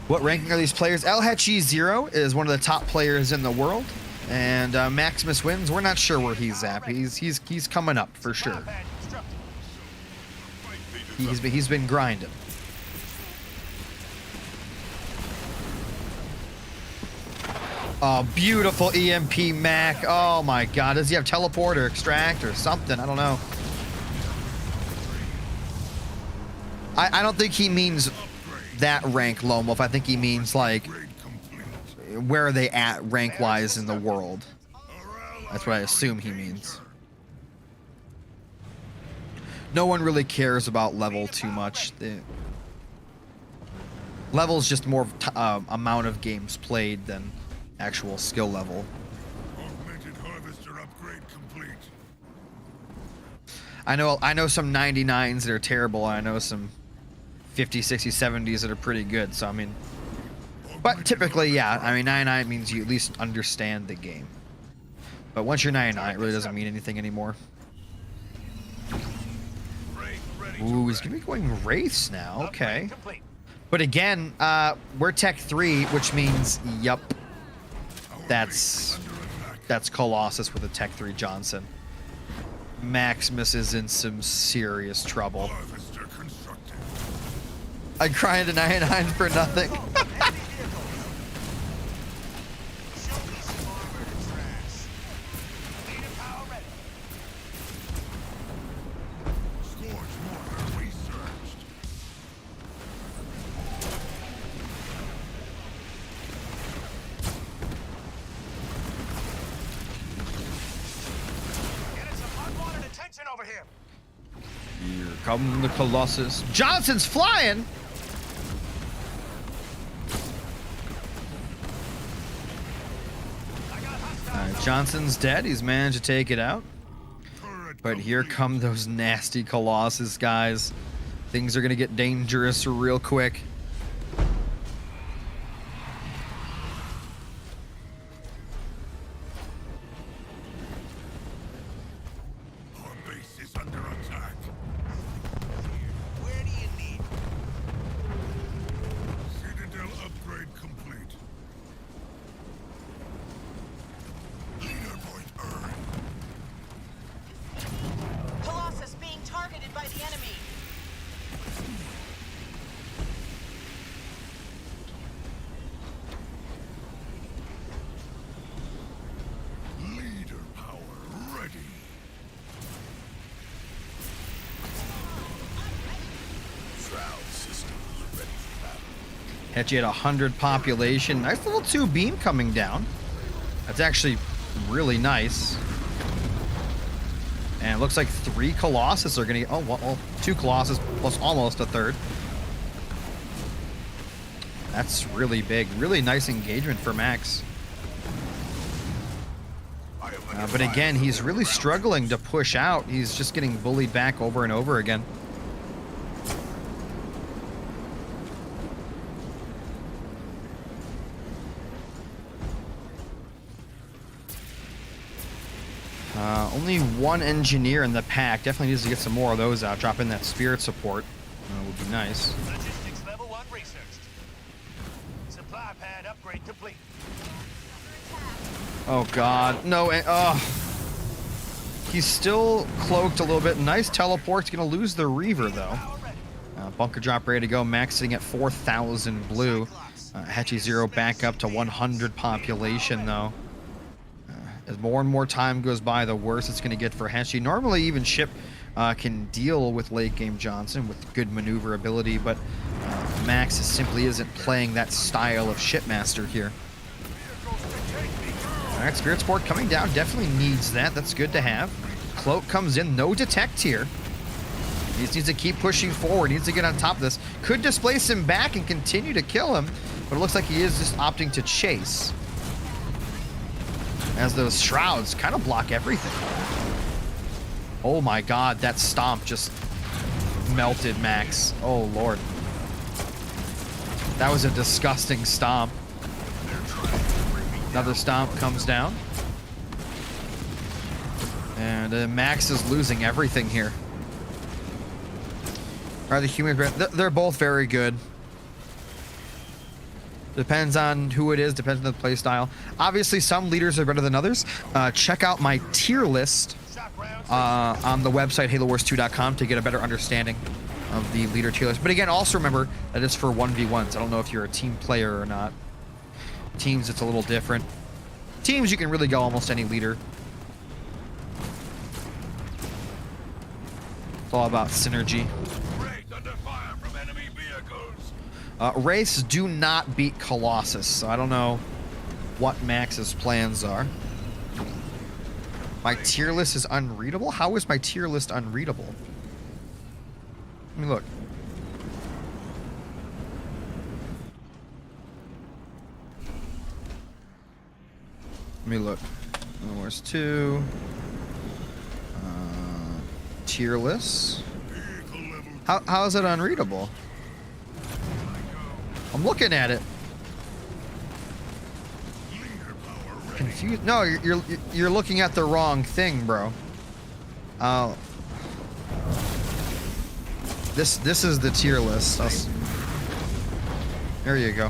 What ranking are these players? El Hechi 0 is one of the top players in the world, and Maximus wins. We're not sure where he's at. He's coming up for sure. He's been grinding. Oh, beautiful EMP Mac. Oh my god. Does he have teleport or extract or something? I don't know. I don't think he means that rank, Lomolf. I think he means like where are they at rank wise in the world. That's what I assume he means. No one really cares about level too much. Level's just more amount of games played than actual skill level. Augmented harvester upgrade complete. I know some 99s that are terrible. I know some 50, 60, 70s that are pretty good. So I mean, but typically, yeah. I mean, 99 means you at least understand the game. But once you're 99, it really doesn't mean anything anymore. Ooh, he's gonna be going wraiths now. Okay. Complete. But again, we're Tech 3, which means, yup, that's Colossus with a Tech 3 Johnson. Maximus is in some serious trouble. Harvester constructed. I cry into 99 for nothing. Leader power ready. Scorch mortar researched. Getting some unwanted attention over here. Here come the Colossus. Johnson's flying! I got hostiles. Alright, Johnson's dead. He's managed to take it out. Turret But here complete. come those nasty Colossus guys. Things are gonna get dangerous real quick. Our base is under attack. Where do you need? Citadel upgrade complete. Leader point earned. Colossus being targeted by the enemy. Leader power ready. Shroud systems ready for battle. Hechi at 100 population. Nice little 2 beam coming down. That's actually really nice. And it looks like 3 Colossus are gonna get, oh, well, 2 Colossus plus almost a third. That's really big. Really nice engagement for Max. But again, he's really struggling to push out. He's just getting bullied back over and over again. Only 1 engineer in the pack. Definitely needs to get some more of those out. Drop in that spirit support. Would be nice. Logistics level 1 researched. Supply pad upgrade complete. Oh god, no, he's still cloaked a little bit. Nice teleport's gonna lose the Reaver though. Power ready. Bunker drop ready to go, maxing at 4,000 blue. Hechi 0 back up to 100 population though. As more and more time goes by, the worse it's gonna get for Hechi. Normally even Ship can deal with late game Johnson with good maneuverability, but Max simply isn't playing that style of Shipmaster here. Alright, Spirit Sport coming down, definitely needs that. That's good to have. Cloak comes in, no detect here. He just needs to keep pushing forward, needs to get on top of this. Could displace him back and continue to kill him, but it looks like he is just opting to chase. As those shrouds kind of block everything. Oh my god, that stomp just melted Max. Oh lord. That was a disgusting stomp. Another stomp comes down. And Max is losing everything here. Are the humans... They're both very good. Depends on who it is, depends on the play style. Obviously, some leaders are better than others. Check out my tier list on the website, HaloWars2.com, to get a better understanding of the leader tier list. But again, also remember that it's for 1v1s. I don't know if you're a team player or not. Teams, it's a little different. Teams, you can really go almost any leader. It's all about synergy. Wraith under fire from enemy vehicles. Wraiths do not beat Colossus, so I don't know what Max's plans are. My tier list is unreadable? How is my tier list unreadable? Let me look. Let me look. Where's 2? Tier list. How is it unreadable? I'm looking at it. Confused? No, you're looking at the wrong thing, bro. This is the tier list. There you go.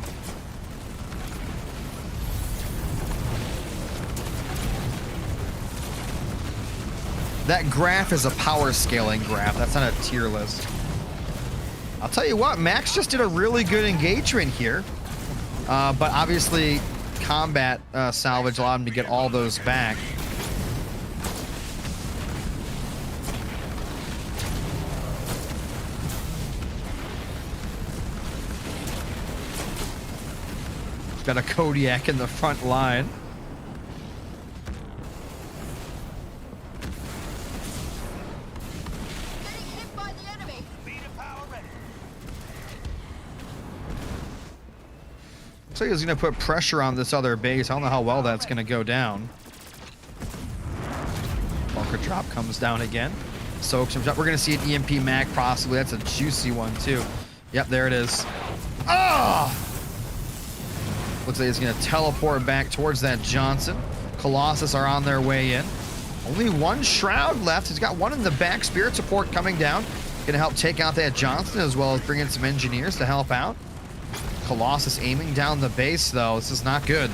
That graph is a power scaling graph. That's not a tier list. I'll tell you what, Max just did a really good engagement here. But obviously, combat salvage allowed him to get all those back. Got a Kodiak in the front line. So he's going to put pressure on this other base. I don't know how well that's going to go down. Bunker drop comes down again. Soaks him. We're going to see an EMP mag possibly. That's a juicy one too. Yep, there it is. Oh! Looks like he's going to teleport back towards that Johnson. Colossus are on their way in. Only one Shroud left. He's got one in the back. Spirit support coming down. Going to help take out that Johnson as well as bring in some engineers to help out. Colossus aiming down the base, though. This is not good.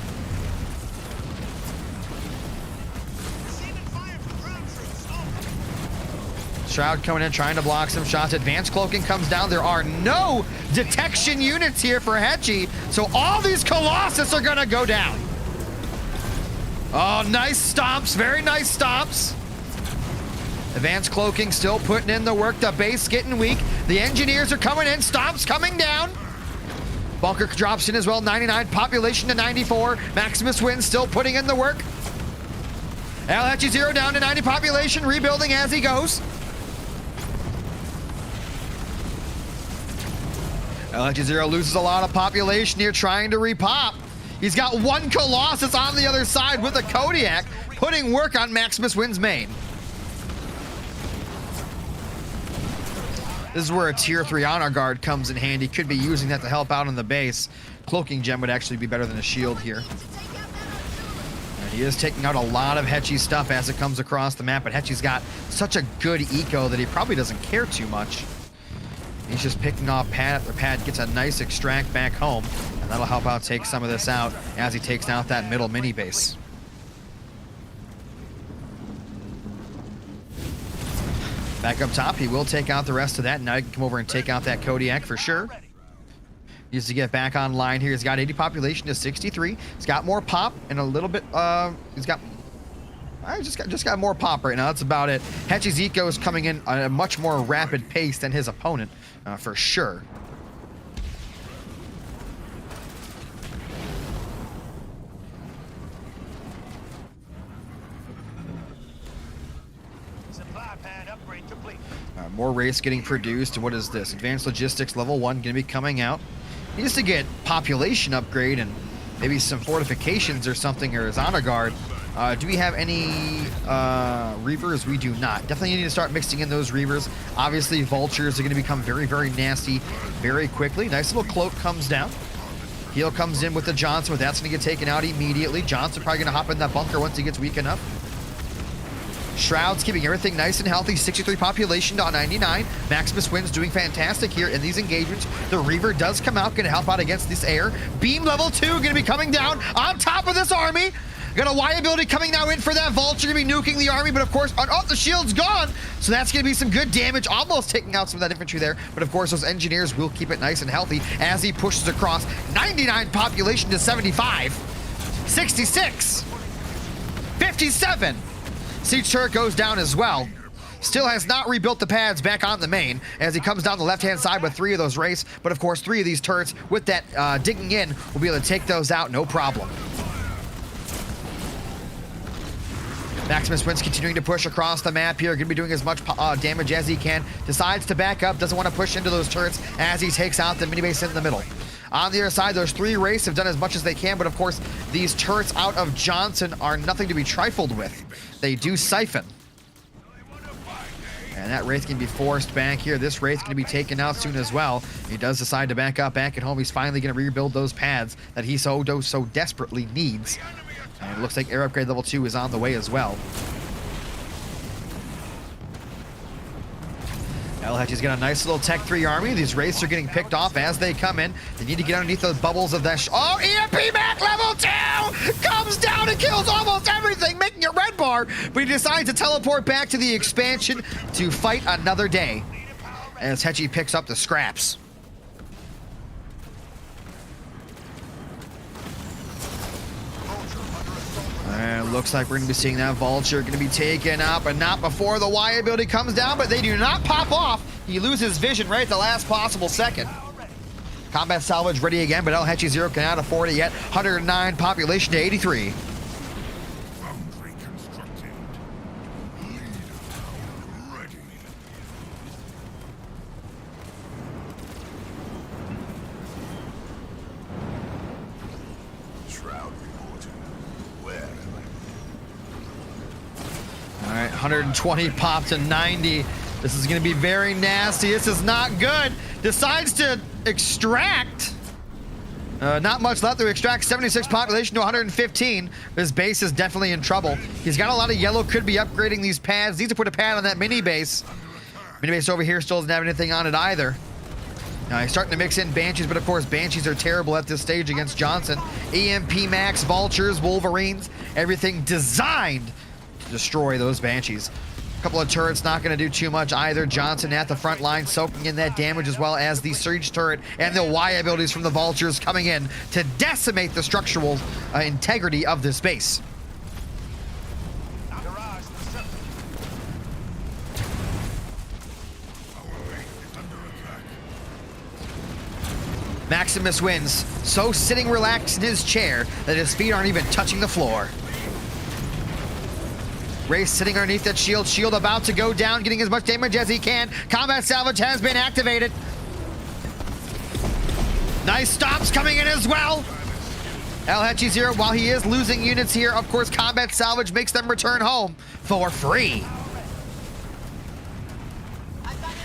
Shroud coming in, trying to block some shots. Advanced cloaking comes down. There are no detection units here for Hechi, so all these Colossus are going to go down. Oh, nice stomps. Very nice stomps. Advanced cloaking still putting in the work. The base getting weak. The engineers are coming in. Stomps coming down. Bunker drops in as well, 99, population to 94. Maximus wins, still putting in the work. Hechi 0 down to 90 population, rebuilding as he goes. Hechi 0 loses a lot of population here, trying to repop. He's got one Colossus on the other side with a Kodiak, putting work on Maximus wins main. This is where a tier 3 honor guard comes in handy. Could be using that to help out on the base. Cloaking gem would actually be better than a shield here. And he is taking out a lot of Hechi's stuff as it comes across the map, but Hechi's got such a good eco that he probably doesn't care too much. He's just picking off pad after pad, gets a nice extract back home, and that'll help out take some of this out as he takes out that middle mini base. Back up top, he will take out the rest of that. Now he can come over and take out that Kodiak for sure. He needs to get back online here. He's got 80 population to 63. He's got more pop and a little bit, he's got, I just got more pop right now. That's about it. Hechi's eco is coming in at a much more rapid pace than his opponent, for sure. More race getting produced. What is this? Advanced logistics level 1 going to be coming out. He needs to get population upgrade and maybe some fortifications or something, or his honor guard. Do we have any Reavers? We do not. Definitely need to start mixing in those Reavers. Obviously, Vultures are going to become very, very nasty very quickly. Nice little cloak comes down. Heal comes in with the Johnson, but that's going to get taken out immediately. Johnson probably going to hop in that bunker once he gets weak enough. Shroud's keeping everything nice and healthy. 63 population to 99. Maximus wins, doing fantastic here in these engagements. The Reaver does come out, going to help out against this air. Beam level 2 going to be coming down on top of this army. Got a Y ability coming now in for that Vulture, going to be nuking the army, but of course, oh, the shield's gone. So that's going to be some good damage, almost taking out some of that infantry there. But of course, those engineers will keep it nice and healthy as he pushes across. 99 population to 75. 66. 57. Siege turret goes down as well. Still has not rebuilt the pads back on the main as he comes down the left-hand side with 3 of those race. But of course, 3 of these turrets with that digging in will be able to take those out, no problem. Maximus wins, continuing to push across the map here. Going to be doing as much damage as he can. Decides to back up. Doesn't want to push into those turrets as he takes out the mini base in the middle. On the other side, those 3 Wraiths have done as much as they can, but of course, these turrets out of Johnson are nothing to be trifled with. They do siphon. And that Wraith can be forced back here. This Wraith can be taken out soon as well. He does decide to back up back at home. He's finally going to rebuild those pads that he so desperately needs. And it looks like air upgrade level 2 is on the way as well. Hechi's got a nice little Tech 3 army. These Wraiths are getting picked off as they come in. They need to get underneath those bubbles of that. Oh, EMP Mac level 2 comes down and kills almost everything, making a red bar. But he decides to teleport back to the expansion to fight another day. As Hechi picks up the scraps. And looks like we're going to be seeing that Vulture going to be taken out, but not before the Y ability comes down, but they do not pop off. He loses vision right at the last possible second. Combat salvage ready again, but Hechi 0 cannot afford it yet. 109 population to 83. Foundry constructed. Leader ready. Shroud reporting. Where am I? All right, 120 pop to 90. This is going to be very nasty. This is not good. Decides to extract. Not much left to extract. 76 population to 115. This base is definitely in trouble. He's got a lot of yellow. Could be upgrading these pads. Needs to put a pad on that mini base. Mini base over here still doesn't have anything on it either. Now he's starting to mix in Banshees, but of course Banshees are terrible at this stage against Johnson. EMP Max, Vultures, Wolverines, everything designed to destroy those Banshees. A couple of turrets not going to do too much either. Johnson at the front line soaking in that damage, as well as the Surge turret and the Y abilities from the Vultures coming in to decimate the structural integrity of this base. Maximus wins, so sitting relaxed in his chair that his feet aren't even touching the floor. Ray sitting underneath that shield. Shield about to go down, getting as much damage as he can. Combat salvage has been activated. Nice stops coming in as well. Hechi 0, while he is losing units here, of course, combat salvage makes them return home for free.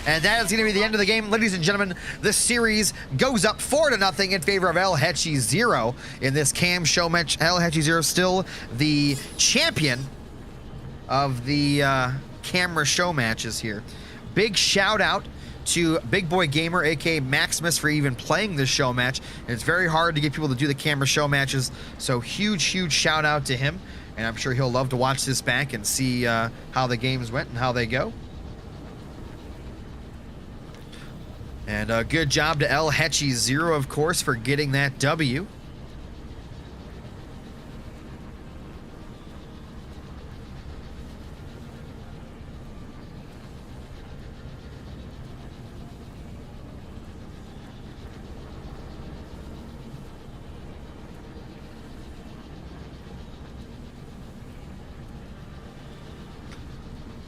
And that is going to be the end of the game. Ladies and gentlemen, this series goes up 4-0 in favor of Hechi 0 in this cam show match. Hechi 0 still the champion of the camera show matches here. Big shout out to Big Boy Gamer, aka Maximus, for even playing this show match. And it's very hard to get people to do the camera show matches, so huge shout out to him. And I'm sure he'll love to watch this back and see how the games went and how they go. And good job to Hechi 0, of course, for getting that W.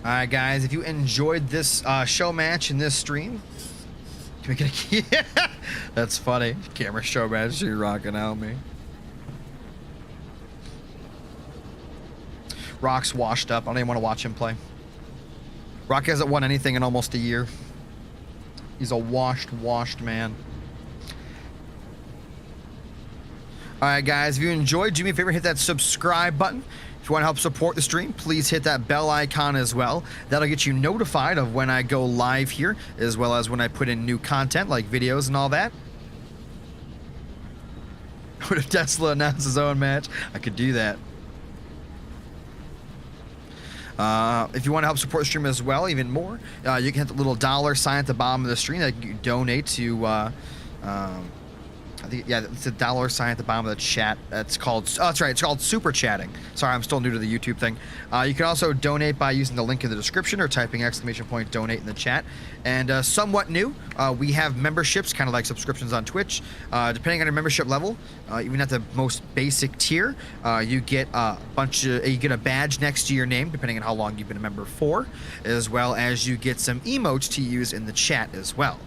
Alright guys, if you enjoyed this show match in this stream, can we get a key? That's funny. Camera show match, you're rocking out me. Rock's washed up. I don't even want to watch him play. Rock hasn't won anything in almost a year. He's a washed man. Alright guys, if you enjoyed, do me a favor, hit that subscribe button. If you want to help support the stream, please hit that bell icon as well. That'll get you notified of when I go live here, as well as when I put in new content like videos and all that. What if Tesla announced his own match? I could do that. If you want to help support the stream as well, even more, you can hit the little $ sign at the bottom of the screen that you donate to I think, yeah, it's a dollar sign at the bottom of the chat. That's called, oh, that's right, it's called super chatting. Sorry, I'm still new to the YouTube thing. You can also donate by using the link in the description or typing ! donate in the chat. And somewhat new, we have memberships, kind of like subscriptions on Twitch. Depending on your membership level, even at the most basic tier, you get a badge next to your name, depending on how long you've been a member for, as well as you get some emotes to use in the chat as well.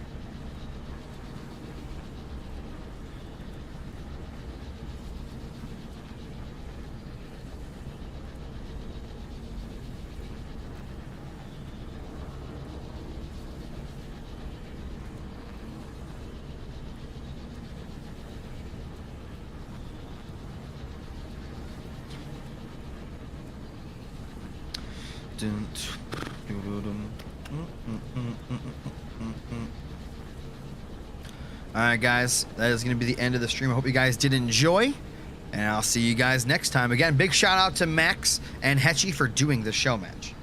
Alright guys, that is going to be the end of the stream. I hope you guys did enjoy, and I'll see you guys next time. Again, big shout out to Max and Hechi for doing this show match.